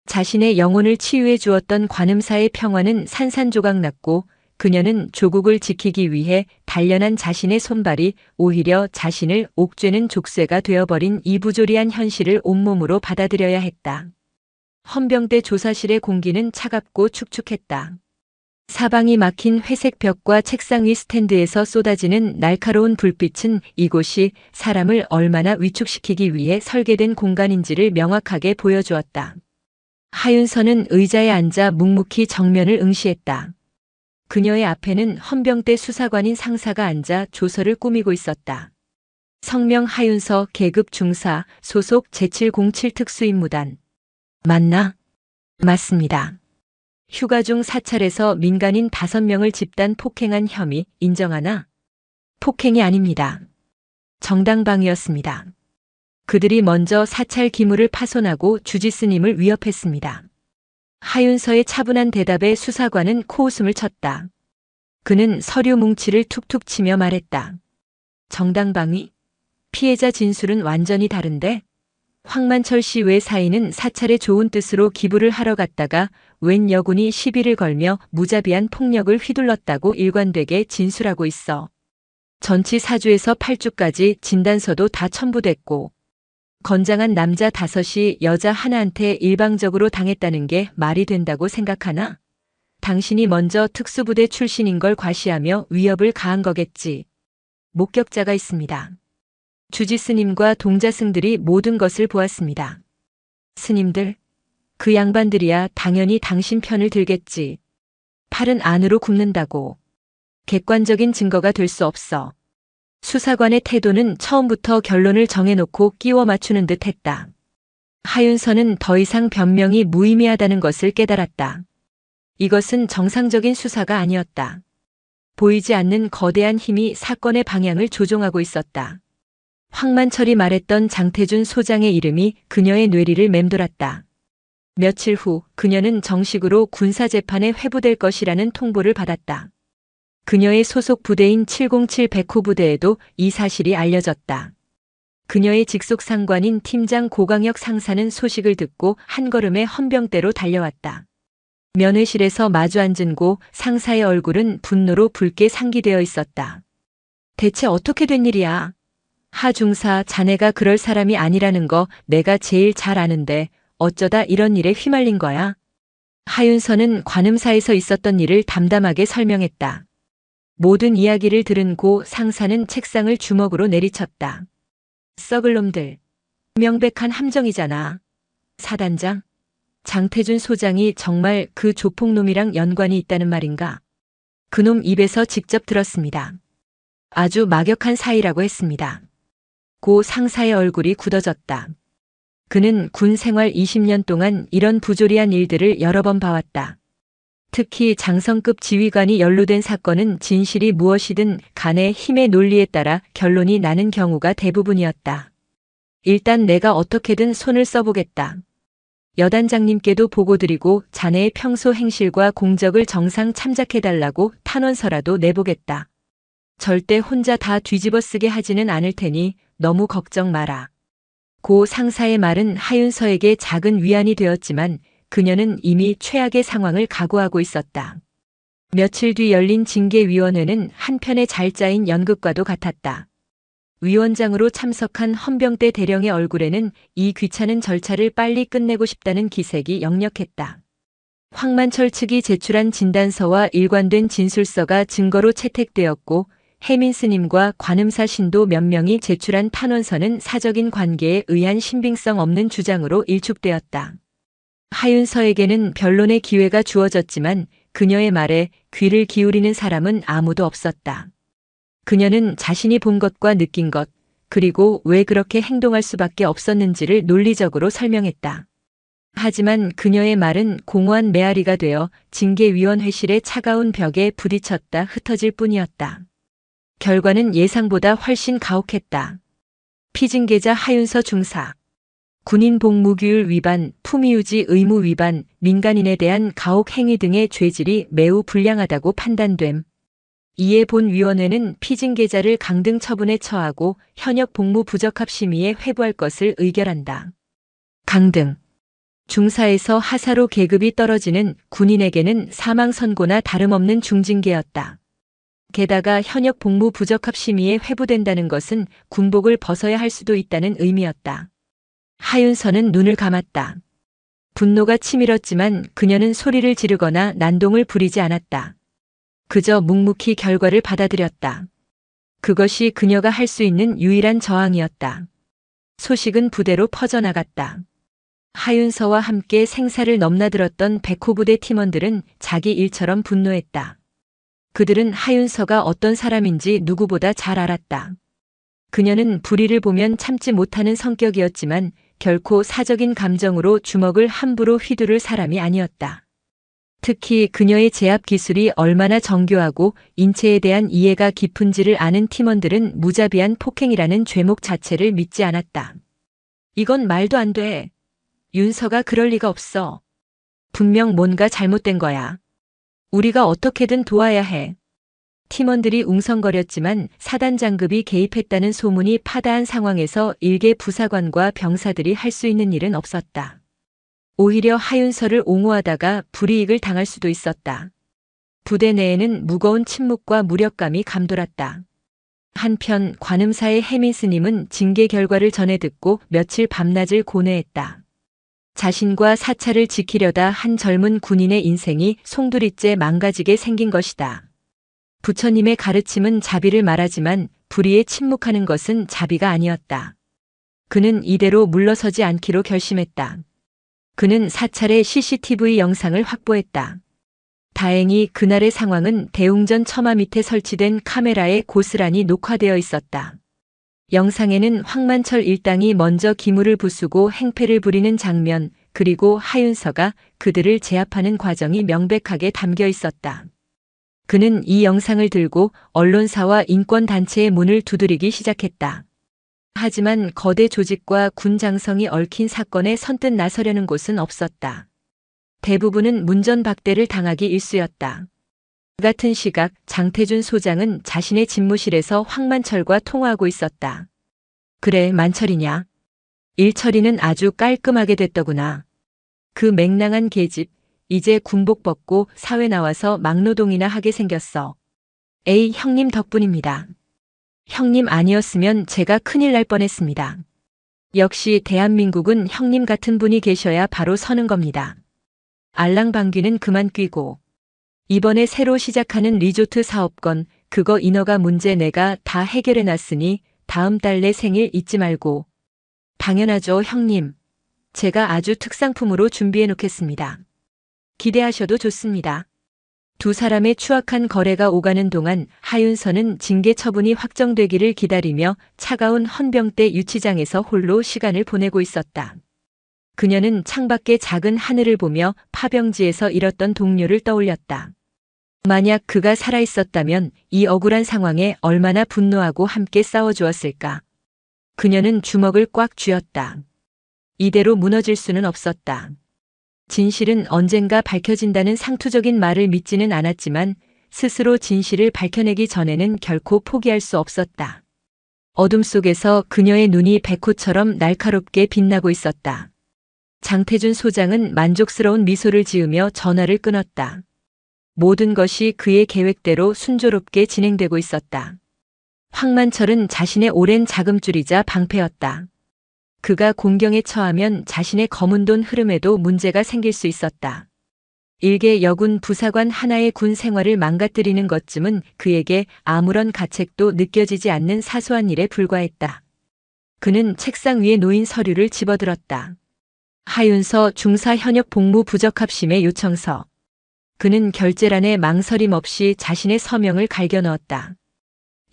자신의 영혼을 치유해 주었던 관음사의 평화는 산산조각났고 그녀는 조국을 지키기 위해 단련한 자신의 손발이 오히려 자신을 옥죄는 족쇄가 되어버린 이 부조리한 현실을 온몸으로 받아들여야 했다. 헌병대 조사실의 공기는 차갑고 축축했다. 사방이 막힌 회색 벽과 책상 위 스탠드에서 쏟아지는 날카로운 불빛은 이곳이 사람을 얼마나 위축시키기 위해 설계된 공간인지를 명확하게 보여주었다. 하윤서는 의자에 앉아 묵묵히 정면을 응시했다. 그녀의 앞에는 헌병대 수사관인 상사가 앉아 조서를 꾸미고 있었다. 성명 하윤서, 계급 중사, 소속 제707 특수임무단. 맞나? 맞습니다. 휴가 중 사찰에서 민간인 5명을 집단 폭행한 혐의 인정하나? 폭행이 아닙니다. 정당방위였습니다. 그들이 먼저 사찰 기물을 파손하고 주지스님을 위협했습니다. 하윤서의 차분한 대답에 수사관은 코웃음을 쳤다. 그는 서류 뭉치를 툭툭 치며 말했다. 정당방위? 피해자 진술은 완전히 다른데? 황만철 씨 외 사인은 사찰의 좋은 뜻으로 기부를 하러 갔다가 웬 여군이 시비를 걸며 무자비한 폭력을 휘둘렀다고 일관되게 진술하고 있어. 전치 4주에서 8주까지 진단서도 다 첨부됐고 건장한 남자 5이 여자 하나한테 일방적으로 당했다는 게 말이 된다고 생각하나? 당신이 먼저 특수부대 출신인 걸 과시하며 위협을 가한 거겠지. 목격자가 있습니다. 주지스님과 동자승들이 모든 것을 보았습니다. 스님들, 그 양반들이야 당연히 당신 편을 들겠지. 팔은 안으로 굽는다고. 객관적인 증거가 될 수 없어. 수사관의 태도는 처음부터 결론을 정해놓고 끼워 맞추는 듯 했다. 하윤서는 더 이상 변명이 무의미하다는 것을 깨달았다. 이것은 정상적인 수사가 아니었다. 보이지 않는 거대한 힘이 사건의 방향을 조종하고 있었다. 황만철이 말했던 장태준 소장의 이름이 그녀의 뇌리를 맴돌았다. 며칠 후 그녀는 정식으로 군사재판에 회부될 것이라는 통보를 받았다. 그녀의 소속 부대인 707 백호 부대에도 이 사실이 알려졌다. 그녀의 직속 상관인 팀장 고강혁 상사는 소식을 듣고 한 걸음에 헌병대로 달려왔다. 면회실에서 마주 앉은 고 상사의 얼굴은 분노로 붉게 상기되어 있었다. 대체 어떻게 된 일이야? 하 중사, 자네가 그럴 사람이 아니라는 거 내가 제일 잘 아는데 어쩌다 이런 일에 휘말린 거야? 하윤서는 관음사에서 있었던 일을 담담하게 설명했다. 모든 이야기를 들은 고 상사는 책상을 주먹으로 내리쳤다. 썩을 놈들. 명백한 함정이잖아. 사단장, 장태준 소장이 정말 그 조폭놈이랑 연관이 있다는 말인가? 그놈 입에서 직접 들었습니다. 아주 막역한 사이라고 했습니다. 고 상사의 얼굴이 굳어졌다. 그는 군 생활 20년 동안 이런 부조리한 일들을 여러 번 봐왔다. 특히 장성급 지휘관이 연루된 사건은 진실이 무엇이든 간의 힘의 논리에 따라 결론이 나는 경우가 대부분이었다. 일단 내가 어떻게든 손을 써보겠다. 여단장님께도 보고드리고 자네의 평소 행실과 공적을 정상 참작해달라고 탄원서라도 내보겠다. 절대 혼자 다 뒤집어 쓰게 하지는 않을 테니 너무 걱정 마라. 고 상사의 말은 하윤서에게 작은 위안이 되었지만 그녀는 이미 최악의 상황을 각오하고 있었다. 며칠 뒤 열린 징계위원회는 한편의 잘 짜인 연극과도 같았다. 위원장으로 참석한 헌병대 대령의 얼굴에는 이 귀찮은 절차를 빨리 끝내고 싶다는 기색이 역력했다. 황만철 측이 제출한 진단서와 일관된 진술서가 증거로 채택되었고 해민 스님과 관음사 신도 몇 명이 제출한 탄원서는 사적인 관계에 의한 신빙성 없는 주장으로 일축되었다. 하윤서에게는 변론의 기회가 주어졌지만 그녀의 말에 귀를 기울이는 사람은 아무도 없었다. 그녀는 자신이 본 것과 느낀 것, 그리고 왜 그렇게 행동할 수밖에 없었는지를 논리적으로 설명했다. 하지만 그녀의 말은 공허한 메아리가 되어 징계위원회실의 차가운 벽에 부딪혔다 흩어질 뿐이었다. 결과는 예상보다 훨씬 가혹했다. 피징계자 하윤서 중사. 군인 복무규율 위반, 품위유지 의무 위반, 민간인에 대한 가혹 행위 등의 죄질이 매우 불량하다고 판단됨. 이에 본위원회는 피징계자를 강등 처분에 처하고 현역 복무 부적합 심의에 회부할 것을 의결한다. 강등. 중사에서 하사로 계급이 떨어지는 군인에게는 사망 선고나 다름없는 중징계였다. 게다가 현역 복무 부적합 심의에 회부된다는 것은 군복을 벗어야 할 수도 있다는 의미였다. 하윤서는 눈을 감았다. 분노가 치밀었지만 그녀는 소리를 지르거나 난동을 부리지 않았다. 그저 묵묵히 결과를 받아들였다. 그것이 그녀가 할 수 있는 유일한 저항이었다. 소식은 부대로 퍼져나갔다. 하윤서와 함께 생사를 넘나들었던 백호부대 팀원들은 자기 일처럼 분노했다. 그들은 하윤서가 어떤 사람인지 누구보다 잘 알았다. 그녀는 불의를 보면 참지 못하는 성격이었지만 결코 사적인 감정으로 주먹을 함부로 휘두를 사람이 아니었다. 특히 그녀의 제압 기술이 얼마나 정교하고 인체에 대한 이해가 깊은지를 아는 팀원들은 무자비한 폭행이라는 죄목 자체를 믿지 않았다. 이건 말도 안 돼. 윤서가 그럴 리가 없어. 분명 뭔가 잘못된 거야. 우리가 어떻게든 도와야 해. 팀원들이 웅성거렸지만 사단장급이 개입했다는 소문이 파다한 상황에서 일개 부사관과 병사들이 할 수 있는 일은 없었다. 오히려 하윤서를 옹호하다가 불이익을 당할 수도 있었다. 부대 내에는 무거운 침묵과 무력감이 감돌았다. 한편 관음사의 해민 스님은 징계 결과를 전해 듣고 며칠 밤낮을 고뇌했다. 자신과 사찰을 지키려다 한 젊은 군인의 인생이 송두리째 망가지게 생긴 것이다. 부처님의 가르침은 자비를 말하지만 불의에 침묵하는 것은 자비가 아니었다. 그는 이대로 물러서지 않기로 결심했다. 그는 사찰의 CCTV 영상을 확보했다. 다행히 그날의 상황은 대웅전 처마 밑에 설치된 카메라에 고스란히 녹화되어 있었다. 영상에는 황만철 일당이 먼저 기물을 부수고 행패를 부리는 장면, 그리고 하윤서가 그들을 제압하는 과정이 명백하게 담겨 있었다. 그는 이 영상을 들고 언론사와 인권단체의 문을 두드리기 시작했다. 하지만 거대 조직과 군 장성이 얽힌 사건에 선뜻 나서려는 곳은 없었다. 대부분은 문전박대를 당하기 일쑤였다. 같은 시각 장태준 소장은 자신의 집무실에서 황만철과 통화하고 있었다. 그래, 만철이냐? 일 처리는 아주 깔끔하게 됐더구나. 그 맹랑한 계집, 이제 군복 벗고 사회 나와서 막노동이나 하게 생겼어. 에이, 형님 덕분입니다. 형님 아니었으면 제가 큰일 날 뻔했습니다. 역시 대한민국은 형님 같은 분이 계셔야 바로 서는 겁니다. 알랑방귀는 그만 뀌고. 이번에 새로 시작하는 리조트 사업건, 그거 인허가 문제 내가 다 해결해놨으니 다음 달 내 생일 잊지 말고. 당연하죠, 형님. 제가 아주 특상품으로 준비해놓겠습니다. 기대하셔도 좋습니다. 두 사람의 추악한 거래가 오가는 동안 하윤서는 징계 처분이 확정되기를 기다리며 차가운 헌병대 유치장에서 홀로 시간을 보내고 있었다. 그녀는 창밖의 작은 하늘을 보며 파병지에서 잃었던 동료를 떠올렸다. 만약 그가 살아있었다면 이 억울한 상황에 얼마나 분노하고 함께 싸워주었을까. 그녀는 주먹을 꽉 쥐었다. 이대로 무너질 수는 없었다. 진실은 언젠가 밝혀진다는 상투적인 말을 믿지는 않았지만 스스로 진실을 밝혀내기 전에는 결코 포기할 수 없었다. 어둠 속에서 그녀의 눈이 백호처럼 날카롭게 빛나고 있었다. 장태준 소장은 만족스러운 미소를 지으며 전화를 끊었다. 모든 것이 그의 계획대로 순조롭게 진행되고 있었다. 황만철은 자신의 오랜 자금줄이자 방패였다. 그가 공경에 처하면 자신의 검은 돈 흐름에도 문제가 생길 수 있었다. 일개 여군 부사관 하나의 군 생활을 망가뜨리는 것쯤은 그에게 아무런 가책도 느껴지지 않는 사소한 일에 불과했다. 그는 책상 위에 놓인 서류를 집어들었다. 하윤서 중사 현역 복무 부적합심의 요청서. 그는 결재란에 망설임 없이 자신의 서명을 갈겨 넣었다.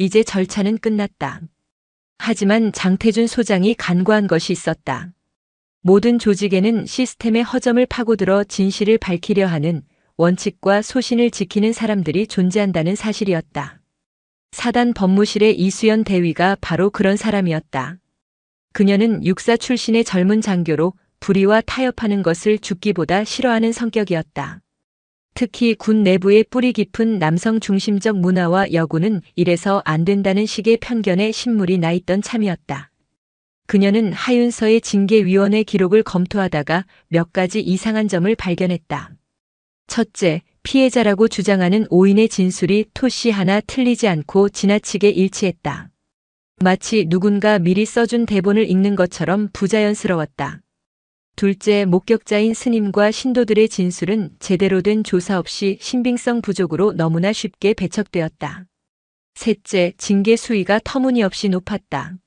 이제 절차는 끝났다. 하지만 장태준 소장이 간과한 것이 있었다. 모든 조직에는 시스템의 허점을 파고들어 진실을 밝히려 하는 원칙과 소신을 지키는 사람들이 존재한다는 사실이었다. 사단 법무실의 이수연 대위가 바로 그런 사람이었다. 그녀는 육사 출신의 젊은 장교로 불의와 타협하는 것을 죽기보다 싫어하는 성격이었다. 특히 군 내부의 뿌리 깊은 남성 중심적 문화와 여군은 이래서 안 된다는 식의 편견에 신물이 나 있던 참이었다. 그녀는 하윤서의 징계위원회 기록을 검토하다가 몇 가지 이상한 점을 발견했다. 첫째, 피해자라고 주장하는 5인의 진술이 토씨 하나 틀리지 않고 지나치게 일치했다. 마치 누군가 미리 써준 대본을 읽는 것처럼 부자연스러웠다. 둘째, 목격자인 스님과 신도들의 진술은 제대로 된 조사 없이 신빙성 부족으로 너무나 쉽게 배척되었다. 셋째, 징계 수위가 터무니없이 높았다.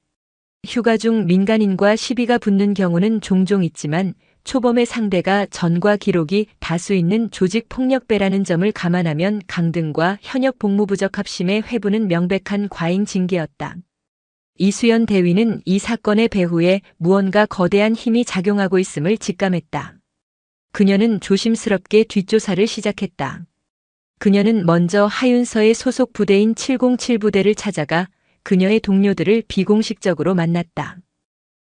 휴가 중 민간인과 시비가 붙는 경우는 종종 있지만 초범의 상대가 전과 기록이 다수 있는 조직폭력배라는 점을 감안하면 강등과 현역 복무부적합심의 회부는 명백한 과잉 징계였다. 이수연 대위는 이 사건의 배후에 무언가 거대한 힘이 작용하고 있음을 직감했다. 그녀는 조심스럽게 뒷조사를 시작했다. 그녀는 먼저 하윤서의 소속 부대인 707부대를 찾아가 그녀의 동료들을 비공식적으로 만났다.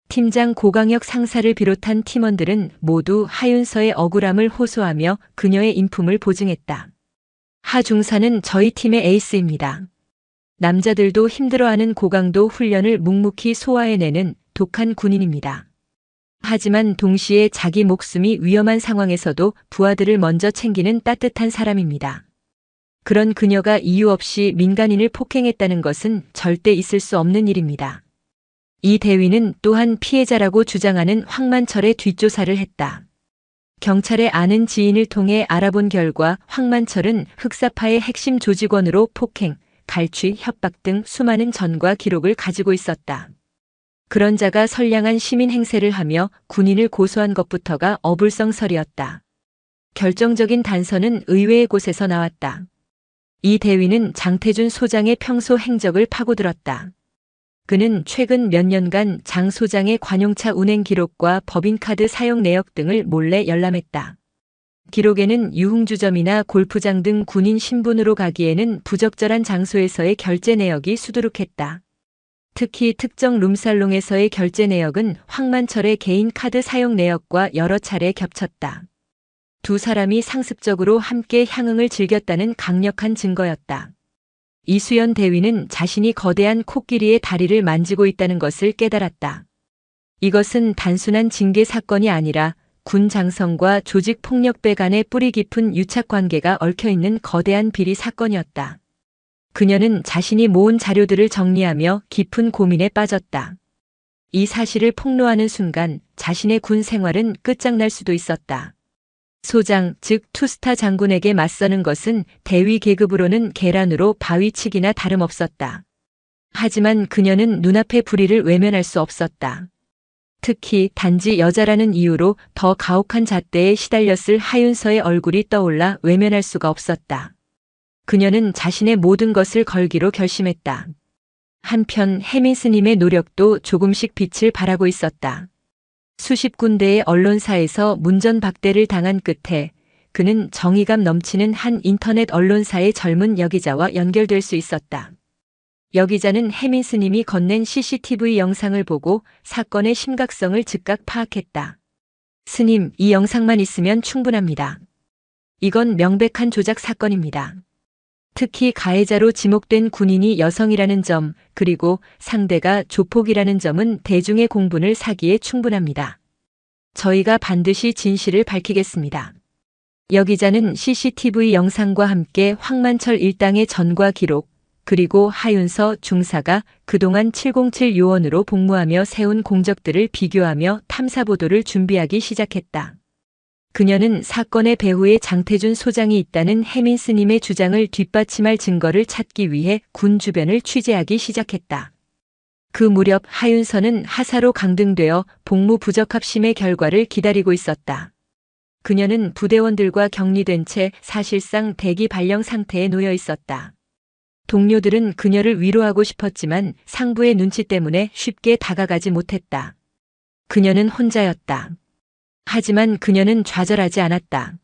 팀장 고강혁 상사를 비롯한 팀원들은 모두 하윤서의 억울함을 호소하며 그녀의 인품을 보증했다. 하 중사는 저희 팀의 에이스입니다. 남자들도 힘들어하는 고강도 훈련을 묵묵히 소화해내는 독한 군인입니다. 하지만 동시에 자기 목숨이 위험한 상황에서도 부하들을 먼저 챙기는 따뜻한 사람입니다. 그런 그녀가 이유 없이 민간인을 폭행했다는 것은 절대 있을 수 없는 일입니다. 이 대위는 또한 피해자라고 주장하는 황만철의 뒷조사를 했다. 경찰의 아는 지인을 통해 알아본 결과 황만철은 흑사파의 핵심 조직원으로 폭행, 갈취, 협박 등 수많은 전과 기록을 가지고 있었다. 그런 자가 선량한 시민 행세를 하며 군인을 고소한 것부터가 어불성설이었다. 결정적인 단서는 의외의 곳에서 나왔다. 이 대위는 장태준 소장의 평소 행적을 파고들었다. 그는 최근 몇 년간 장 소장의 관용차 운행 기록과 법인카드 사용 내역 등을 몰래 열람했다. 기록에는 유흥주점이나 골프장 등 군인 신분으로 가기에는 부적절한 장소에서의 결제 내역이 수두룩했다. 특히 특정 룸살롱에서의 결제 내역은 황만철의 개인 카드 사용 내역과 여러 차례 겹쳤다. 두 사람이 상습적으로 함께 향응을 즐겼다는 강력한 증거였다. 이수연 대위는 자신이 거대한 코끼리의 다리를 만지고 있다는 것을 깨달았다. 이것은 단순한 징계 사건이 아니라 군 장성과 조직 폭력배 간의 뿌리 깊은 유착 관계가 얽혀있는 거대한 비리 사건이었다. 그녀는 자신이 모은 자료들을 정리하며 깊은 고민에 빠졌다. 이 사실을 폭로하는 순간 자신의 군 생활은 끝장날 수도 있었다. 소장, 즉 투스타 장군에게 맞서는 것은 대위 계급으로는 계란으로 바위치기나 다름없었다. 하지만 그녀는 눈앞의 불의를 외면할 수 없었다. 특히 단지 여자라는 이유로 더 가혹한 잣대에 시달렸을 하윤서의 얼굴이 떠올라 외면할 수가 없었다. 그녀는 자신의 모든 것을 걸기로 결심했다. 한편 혜민 스님의 노력도 조금씩 빛을 발하고 있었다. 수십 군데의 언론사에서 문전박대를 당한 끝에 그는 정의감 넘치는 한 인터넷 언론사의 젊은 여기자와 연결될 수 있었다. 여기자는 혜민 스님이 건넨 CCTV 영상을 보고 사건의 심각성을 즉각 파악했다. 스님, 이 영상만 있으면 충분합니다. 이건 명백한 조작 사건입니다. 특히 가해자로 지목된 군인이 여성이라는 점, 그리고 상대가 조폭이라는 점은 대중의 공분을 사기에 충분합니다. 저희가 반드시 진실을 밝히겠습니다. 여기자는 CCTV 영상과 함께 황만철 일당의 전과 기록, 그리고 하윤서 중사가 그동안 707 요원으로 복무하며 세운 공적들을 비교하며 탐사보도를 준비하기 시작했다. 그녀는 사건의 배후에 장태준 소장이 있다는 혜민 스님의 주장을 뒷받침할 증거를 찾기 위해 군 주변을 취재하기 시작했다. 그 무렵 하윤서는 하사로 강등되어 복무 부적합심의 결과를 기다리고 있었다. 그녀는 부대원들과 격리된 채 사실상 대기 발령 상태에 놓여 있었다. 동료들은 그녀를 위로하고 싶었지만 상부의 눈치 때문에 쉽게 다가가지 못했다. 그녀는 혼자였다. 하지만 그녀는 좌절하지 않았다.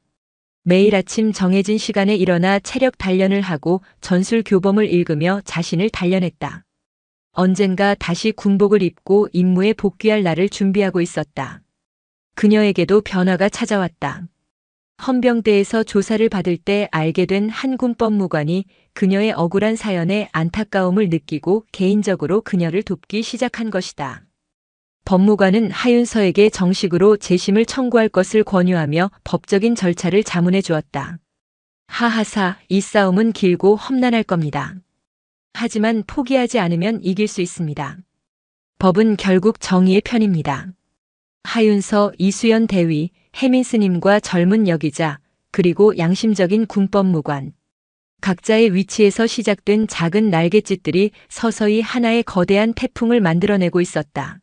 매일 아침 정해진 시간에 일어나 체력 단련을 하고 전술 교범을 읽으며 자신을 단련했다. 언젠가 다시 군복을 입고 임무에 복귀할 날을 준비하고 있었다. 그녀에게도 변화가 찾아왔다. 헌병대에서 조사를 받을 때 알게 된 한 군 법무관이 그녀의 억울한 사연에 안타까움을 느끼고 개인적으로 그녀를 돕기 시작한 것이다. 법무관은 하윤서에게 정식으로 재심을 청구할 것을 권유하며 법적인 절차를 자문해 주었다. 하하사, 이 싸움은 길고 험난할 겁니다. 하지만 포기하지 않으면 이길 수 있습니다. 법은 결국 정의의 편입니다. 하윤서, 이수연 대위, 혜민 스님과 젊은 여기자, 그리고 양심적인 군법무관. 각자의 위치에서 시작된 작은 날갯짓들이 서서히 하나의 거대한 태풍을 만들어내고 있었다.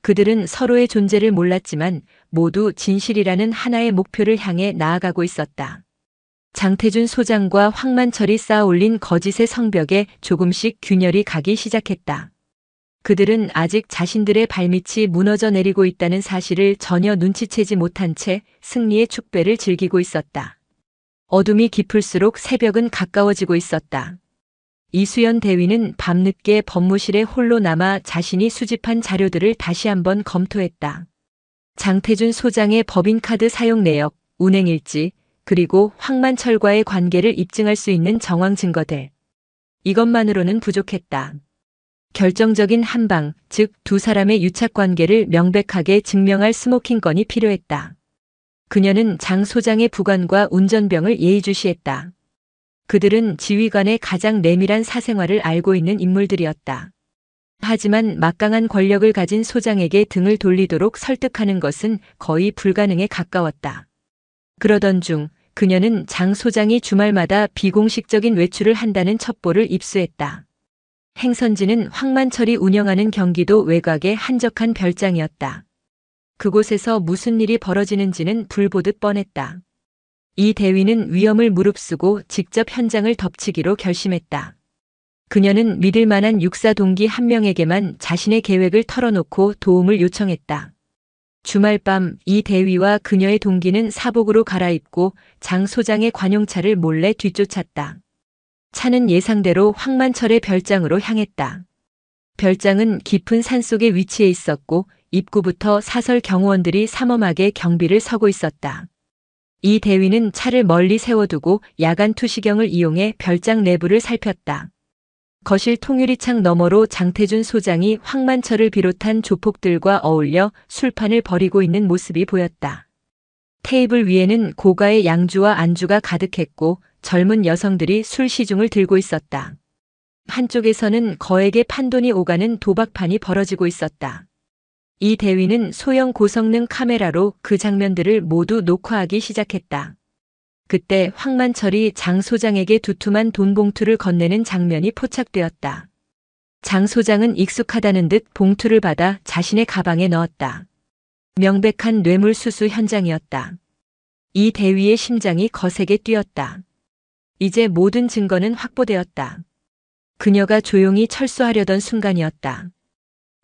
그들은 서로의 존재를 몰랐지만 모두 진실이라는 하나의 목표를 향해 나아가고 있었다. 장태준 소장과 황만철이 쌓아 올린 거짓의 성벽에 조금씩 균열이 가기 시작했다. 그들은 아직 자신들의 발밑이 무너져 내리고 있다는 사실을 전혀 눈치채지 못한 채 승리의 축배를 즐기고 있었다. 어둠이 깊을수록 새벽은 가까워지고 있었다. 이수연 대위는 밤늦게 법무실에 홀로 남아 자신이 수집한 자료들을 다시 한번 검토했다. 장태준 소장의 법인카드 사용 내역, 운행일지, 그리고 황만철과의 관계를 입증할 수 있는 정황 증거들. 이것만으로는 부족했다. 결정적인 한방, 즉 두 사람의 유착 관계를 명백하게 증명할 스모킹 건이 필요했다. 그녀는 장 소장의 부관과 운전병을 예의주시했다. 그들은 지휘관의 가장 내밀한 사생활을 알고 있는 인물들이었다. 하지만 막강한 권력을 가진 소장에게 등을 돌리도록 설득하는 것은 거의 불가능에 가까웠다. 그러던 중 그녀는 장 소장이 주말마다 비공식적인 외출을 한다는 첩보를 입수했다. 행선지는 황만철이 운영하는 경기도 외곽의 한적한 별장이었다. 그곳에서 무슨 일이 벌어지는지는 불보듯 뻔했다. 이 대위는 위험을 무릅쓰고 직접 현장을 덮치기로 결심했다. 그녀는 믿을 만한 육사 동기 한 명에게만 자신의 계획을 털어놓고 도움을 요청했다. 주말 밤 이 대위와 그녀의 동기는 사복으로 갈아입고 장 소장의 관용차를 몰래 뒤쫓았다. 차는 예상대로 황만철의 별장으로 향했다. 별장은 깊은 산속에 위치해 있었고 입구부터 사설 경호원들이 삼엄하게 경비를 서고 있었다. 이 대위는 차를 멀리 세워두고 야간 투시경을 이용해 별장 내부를 살폈다. 거실 통유리창 너머로 장태준 소장이 황만철을 비롯한 조폭들과 어울려 술판을 벌이고 있는 모습이 보였다. 테이블 위에는 고가의 양주와 안주가 가득했고 젊은 여성들이 술 시중을 들고 있었다. 한쪽에서는 거액의 판돈이 오가는 도박판이 벌어지고 있었다. 이 대위는 소형 고성능 카메라로 그 장면들을 모두 녹화하기 시작했다. 그때 황만철이 장 소장에게 두툼한 돈 봉투를 건네는 장면이 포착되었다. 장 소장은 익숙하다는 듯 봉투를 받아 자신의 가방에 넣었다. 명백한 뇌물수수 현장이었다. 이 대위의 심장이 거세게 뛰었다. 이제 모든 증거는 확보되었다. 그녀가 조용히 철수하려던 순간이었다.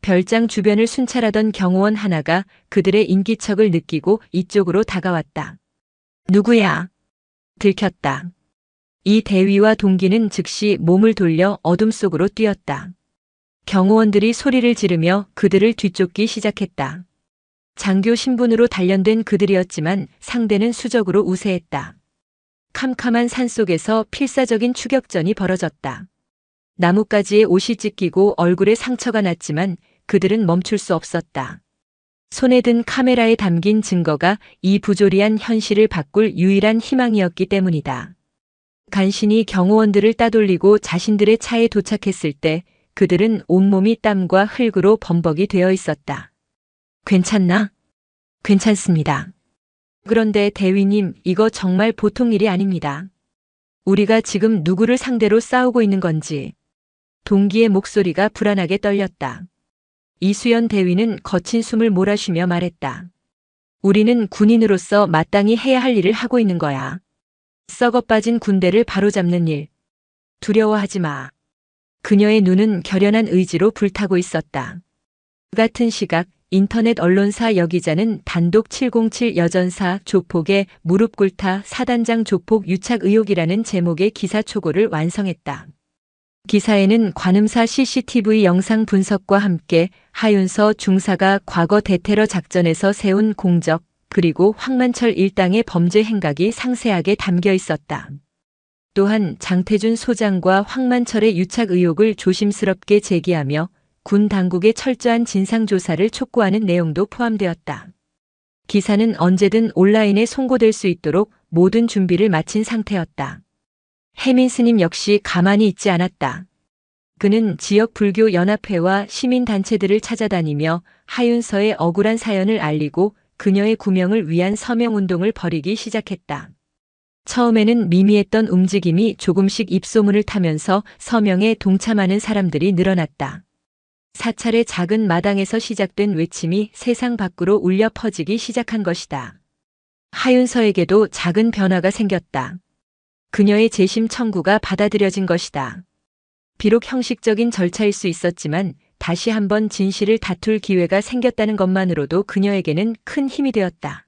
별장 주변을 순찰하던 경호원 하나가 그들의 인기척을 느끼고 이쪽으로 다가왔다. 누구야? 들켰다. 이 대위와 동기는 즉시 몸을 돌려 어둠 속으로 뛰었다. 경호원들이 소리를 지르며 그들을 뒤쫓기 시작했다. 장교 신분으로 단련된 그들이었지만 상대는 수적으로 우세했다. 캄캄한 산속에서 필사적인 추격전이 벌어졌다. 나뭇가지에 옷이 찢기고 얼굴에 상처가 났지만 그들은 멈출 수 없었다. 손에 든 카메라에 담긴 증거가 이 부조리한 현실을 바꿀 유일한 희망이었기 때문이다. 간신히 경호원들을 따돌리고 자신들의 차에 도착했을 때 그들은 온몸이 땀과 흙으로 범벅이 되어 있었다. 괜찮나? 괜찮습니다. 그런데 대위님, 이거 정말 보통 일이 아닙니다. 우리가 지금 누구를 상대로 싸우고 있는 건지. 동기의 목소리가 불안하게 떨렸다. 이수연 대위는 거친 숨을 몰아쉬며 말했다. 우리는 군인으로서 마땅히 해야 할 일을 하고 있는 거야. 썩어 빠진 군대를 바로잡는 일. 두려워하지 마. 그녀의 눈은 결연한 의지로 불타고 있었다. 그 같은 시각 인터넷 언론사 여기자는 단독 707 여전사 조폭의 무릎 꿇다 사단장 조폭 유착 의혹이라는 제목의 기사 초고를 완성했다. 기사에는 관음사 CCTV 영상 분석과 함께 하윤서 중사가 과거 대테러 작전에서 세운 공적, 그리고 황만철 일당의 범죄 행각이 상세하게 담겨 있었다. 또한 장태준 소장과 황만철의 유착 의혹을 조심스럽게 제기하며 군 당국의 철저한 진상조사를 촉구하는 내용도 포함되었다. 기사는 언제든 온라인에 송고될 수 있도록 모든 준비를 마친 상태였다. 혜민 스님 역시 가만히 있지 않았다. 그는 지역 불교 연합회와 시민단체들을 찾아다니며 하윤서의 억울한 사연을 알리고 그녀의 구명을 위한 서명운동을 벌이기 시작했다. 처음에는 미미했던 움직임이 조금씩 입소문을 타면서 서명에 동참하는 사람들이 늘어났다. 사찰의 작은 마당에서 시작된 외침이 세상 밖으로 울려 퍼지기 시작한 것이다. 하윤서에게도 작은 변화가 생겼다. 그녀의 재심 청구가 받아들여진 것이다. 비록 형식적인 절차일 수 있었지만 다시 한번 진실을 다툴 기회가 생겼다는 것만으로도 그녀에게는 큰 힘이 되었다.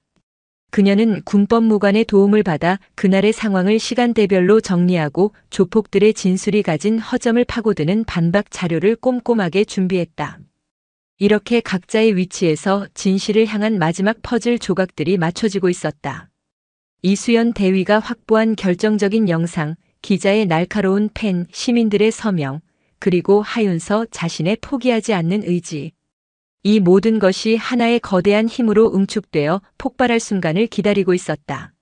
그녀는 군법무관의 도움을 받아 그날의 상황을 시간대별로 정리하고 조폭들의 진술이 가진 허점을 파고드는 반박 자료를 꼼꼼하게 준비했다. 이렇게 각자의 위치에서 진실을 향한 마지막 퍼즐 조각들이 맞춰지고 있었다. 이수연 대위가 확보한 결정적인 영상, 기자의 날카로운 펜, 시민들의 서명, 그리고 하윤서 자신의 포기하지 않는 의지. 이 모든 것이 하나의 거대한 힘으로 응축되어 폭발할 순간을 기다리고 있었다.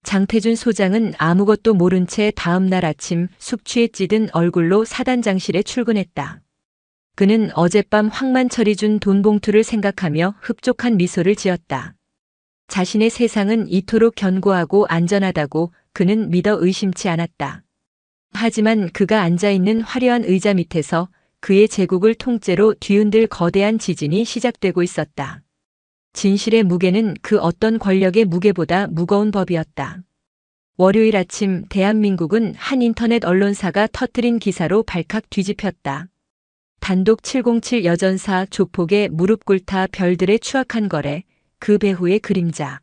장태준 소장은 아무것도 모른 채 다음 날 아침 숙취에 찌든 얼굴로 사단장실에 출근했다. 그는 어젯밤 황만철이 준 돈 봉투를 생각하며 흡족한 미소를 지었다. 자신의 세상은 이토록 견고하고 안전하다고 그는 믿어 의심치 않았다. 하지만 그가 앉아있는 화려한 의자 밑에서 그의 제국을 통째로 뒤흔들 거대한 지진이 시작되고 있었다. 진실의 무게는 그 어떤 권력의 무게보다 무거운 법이었다. 월요일 아침 대한민국은 한 인터넷 언론사가 터뜨린 기사로 발칵 뒤집혔다. 단독 707 여전사 조폭의 무릎 꿇다 별들의 추악한 거래, 그 배후의 그림자.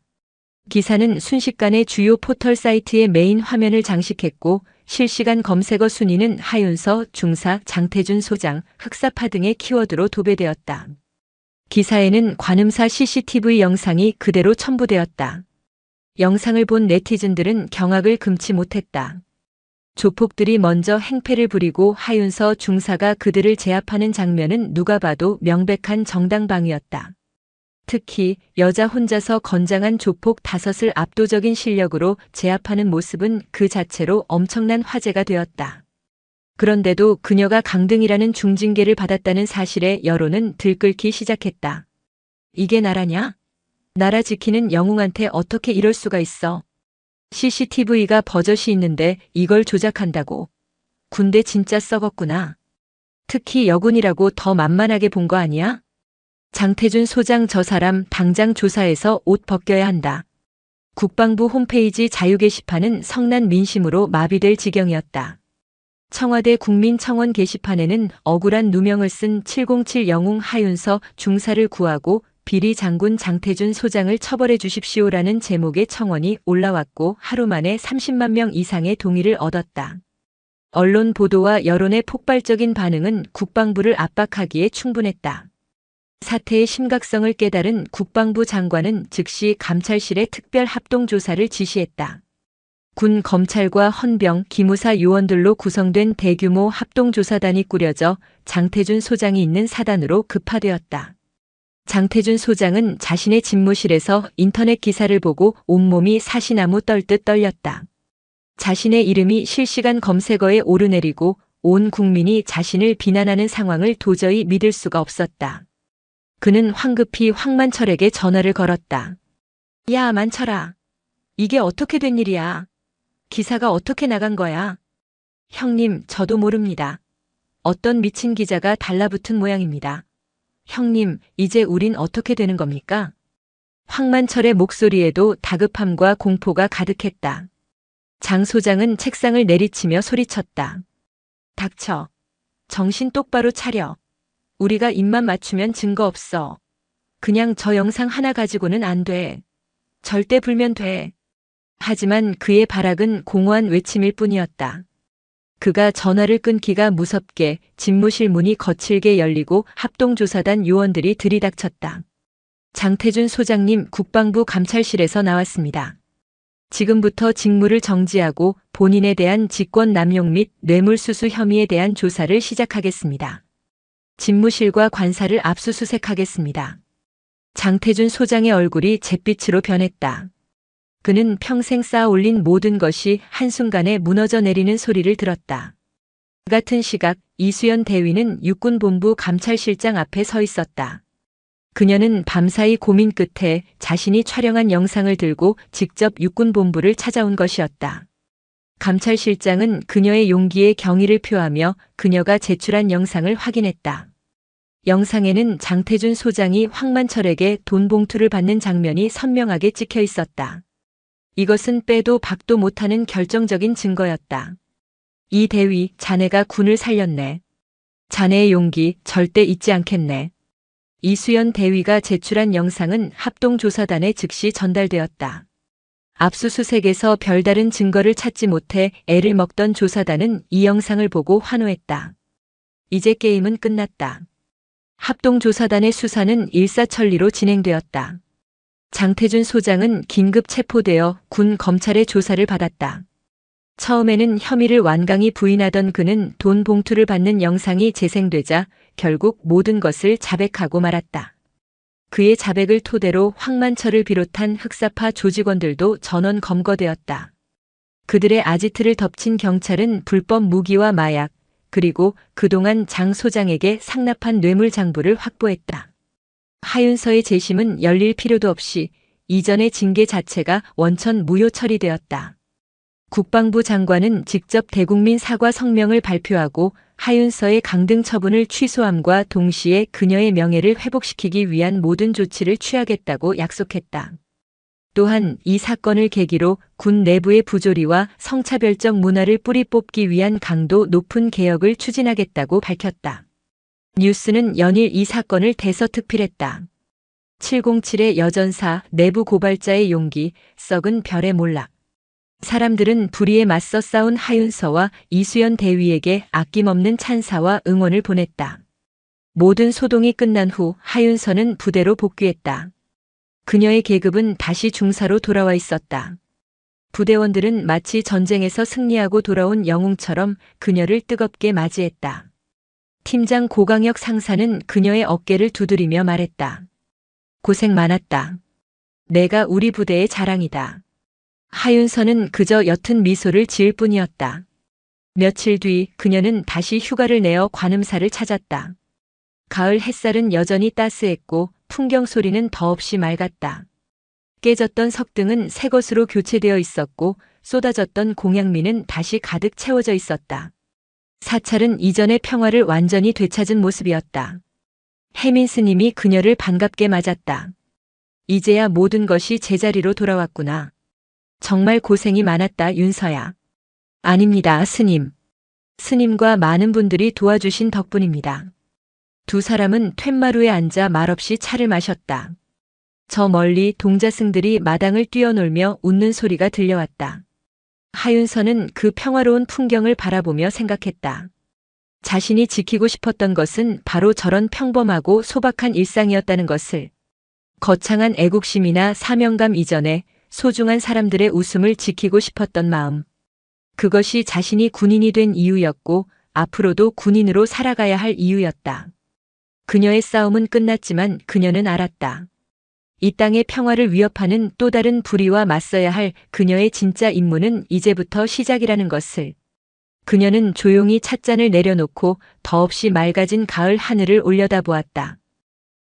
기사는 순식간에 주요 포털 사이트의 메인 화면을 장식했고 실시간 검색어 순위는 하윤서, 중사, 장태준 소장, 흑사파 등의 키워드로 도배되었다. 기사에는 관음사 CCTV 영상이 그대로 첨부되었다. 영상을 본 네티즌들은 경악을 금치 못했다. 조폭들이 먼저 행패를 부리고 하윤서 중사가 그들을 제압하는 장면은 누가 봐도 명백한 정당방위였다. 특히 여자 혼자서 건장한 조폭 5을 압도적인 실력으로 제압하는 모습은 그 자체로 엄청난 화제가 되었다. 그런데도 그녀가 강등이라는 중징계를 받았다는 사실에 여론은 들끓기 시작했다. 이게 나라냐? 나라 지키는 영웅한테 어떻게 이럴 수가 있어? CCTV가 버젓이 있는데 이걸 조작한다고. 군대 진짜 썩었구나. 특히 여군이라고 더 만만하게 본 거 아니야? 장태준 소장 저 사람 당장 조사해서 옷 벗겨야 한다. 국방부 홈페이지 자유 게시판은 성난 민심으로 마비될 지경이었다. 청와대 국민청원 게시판에는 억울한 누명을 쓴 707 영웅 하윤서 중사를 구하고 비리 장군 장태준 소장을 처벌해 주십시오라는 제목의 청원이 올라왔고 하루 만에 30만 명 이상의 동의를 얻었다. 언론 보도와 여론의 폭발적인 반응은 국방부를 압박하기에 충분했다. 사태의 심각성을 깨달은 국방부 장관은 즉시 감찰실에 특별 합동조사를 지시했다. 군, 검찰과 헌병, 기무사 요원들로 구성된 대규모 합동조사단이 꾸려져 장태준 소장이 있는 사단으로 급파되었다. 장태준 소장은 자신의 집무실에서 인터넷 기사를 보고 온몸이 사시나무 떨듯 떨렸다. 자신의 이름이 실시간 검색어에 오르내리고 온 국민이 자신을 비난하는 상황을 도저히 믿을 수가 없었다. 그는 황급히 황만철에게 전화를 걸었다. 야, 만철아. 이게 어떻게 된 일이야? 기사가 어떻게 나간 거야? 형님, 저도 모릅니다. 어떤 미친 기자가 달라붙은 모양입니다. 형님, 이제 우린 어떻게 되는 겁니까? 황만철의 목소리에도 다급함과 공포가 가득했다. 장 소장은 책상을 내리치며 소리쳤다. 닥쳐. 정신 똑바로 차려. 우리가 입만 맞추면 증거 없어. 그냥 저 영상 하나 가지고는 안 돼. 절대 불면 돼. 하지만 그의 발악은 공허한 외침일 뿐이었다. 그가 전화를 끊기가 무섭게 집무실 문이 거칠게 열리고 합동조사단 요원들이 들이닥쳤다. 장태준 소장님, 국방부 감찰실에서 나왔습니다. 지금부터 직무를 정지하고 본인에 대한 직권 남용 및 뇌물수수 혐의에 대한 조사를 시작하겠습니다. 집무실과 관사를 압수수색하겠습니다. 장태준 소장의 얼굴이 잿빛으로 변했다. 그는 평생 쌓아 올린 모든 것이 한순간에 무너져 내리는 소리를 들었다. 그 같은 시각 이수연 대위는 육군본부 감찰실장 앞에 서 있었다. 그녀는 밤사이 고민 끝에 자신이 촬영한 영상을 들고 직접 육군본부를 찾아온 것이었다. 감찰실장은 그녀의 용기에 경의를 표하며 그녀가 제출한 영상을 확인했다. 영상에는 장태준 소장이 황만철에게 돈 봉투를 받는 장면이 선명하게 찍혀 있었다. 이것은 빼도 박도 못하는 결정적인 증거였다. 이 대위, 자네가 군을 살렸네. 자네의 용기 절대 잊지 않겠네. 이수연 대위가 제출한 영상은 합동조사단에 즉시 전달되었다. 압수수색에서 별다른 증거를 찾지 못해 애를 먹던 조사단은 이 영상을 보고 환호했다. 이제 게임은 끝났다. 합동조사단의 수사는 일사천리로 진행되었다. 장태준 소장은 긴급 체포되어 군 검찰의 조사를 받았다. 처음에는 혐의를 완강히 부인하던 그는 돈 봉투를 받는 영상이 재생되자 결국 모든 것을 자백하고 말았다. 그의 자백을 토대로 황만철을 비롯한 흑사파 조직원들도 전원 검거되었다. 그들의 아지트를 덮친 경찰은 불법 무기와 마약, 그리고 그동안 장 소장에게 상납한 뇌물 장부를 확보했다. 하윤서의 재심은 열릴 필요도 없이 이전의 징계 자체가 원천 무효 처리되었다. 국방부 장관은 직접 대국민 사과 성명을 발표하고 하윤서의 강등 처분을 취소함과 동시에 그녀의 명예를 회복시키기 위한 모든 조치를 취하겠다고 약속했다. 또한 이 사건을 계기로 군 내부의 부조리와 성차별적 문화를 뿌리 뽑기 위한 강도 높은 개혁을 추진하겠다고 밝혔다. 뉴스는 연일 이 사건을 대서특필했다. 707의 여전사, 내부 고발자의 용기, 썩은 별의 몰락. 사람들은 불의에 맞서 싸운 하윤서와 이수연 대위에게 아낌없는 찬사와 응원을 보냈다. 모든 소동이 끝난 후 하윤서는 부대로 복귀했다. 그녀의 계급은 다시 중사로 돌아와 있었다. 부대원들은 마치 전쟁에서 승리하고 돌아온 영웅처럼 그녀를 뜨겁게 맞이했다. 팀장 고강혁 상사는 그녀의 어깨를 두드리며 말했다. 고생 많았다. 내가 우리 부대의 자랑이다. 하윤서는 그저 옅은 미소를 지을 뿐이었다. 며칠 뒤 그녀는 다시 휴가를 내어 관음사를 찾았다. 가을 햇살은 여전히 따스했고 풍경 소리는 더없이 맑았다. 깨졌던 석등은 새 것으로 교체되어 있었고 쏟아졌던 공양미는 다시 가득 채워져 있었다. 사찰은 이전의 평화를 완전히 되찾은 모습이었다. 혜민 스님이 그녀를 반갑게 맞았다. 이제야 모든 것이 제자리로 돌아왔구나. 정말 고생이 많았다, 윤서야. 아닙니다, 스님. 스님과 많은 분들이 도와주신 덕분입니다. 두 사람은 툇마루에 앉아 말없이 차를 마셨다. 저 멀리 동자승들이 마당을 뛰어놀며 웃는 소리가 들려왔다. 하윤서는 그 평화로운 풍경을 바라보며 생각했다. 자신이 지키고 싶었던 것은 바로 저런 평범하고 소박한 일상이었다는 것을. 거창한 애국심이나 사명감 이전에 소중한 사람들의 웃음을 지키고 싶었던 마음. 그것이 자신이 군인이 된 이유였고 앞으로도 군인으로 살아가야 할 이유였다. 그녀의 싸움은 끝났지만 그녀는 알았다. 이 땅의 평화를 위협하는 또 다른 불의와 맞서야 할 그녀의 진짜 임무는 이제부터 시작이라는 것을. 그녀는 조용히 찻잔을 내려놓고 더없이 맑아진 가을 하늘을 올려다보았다.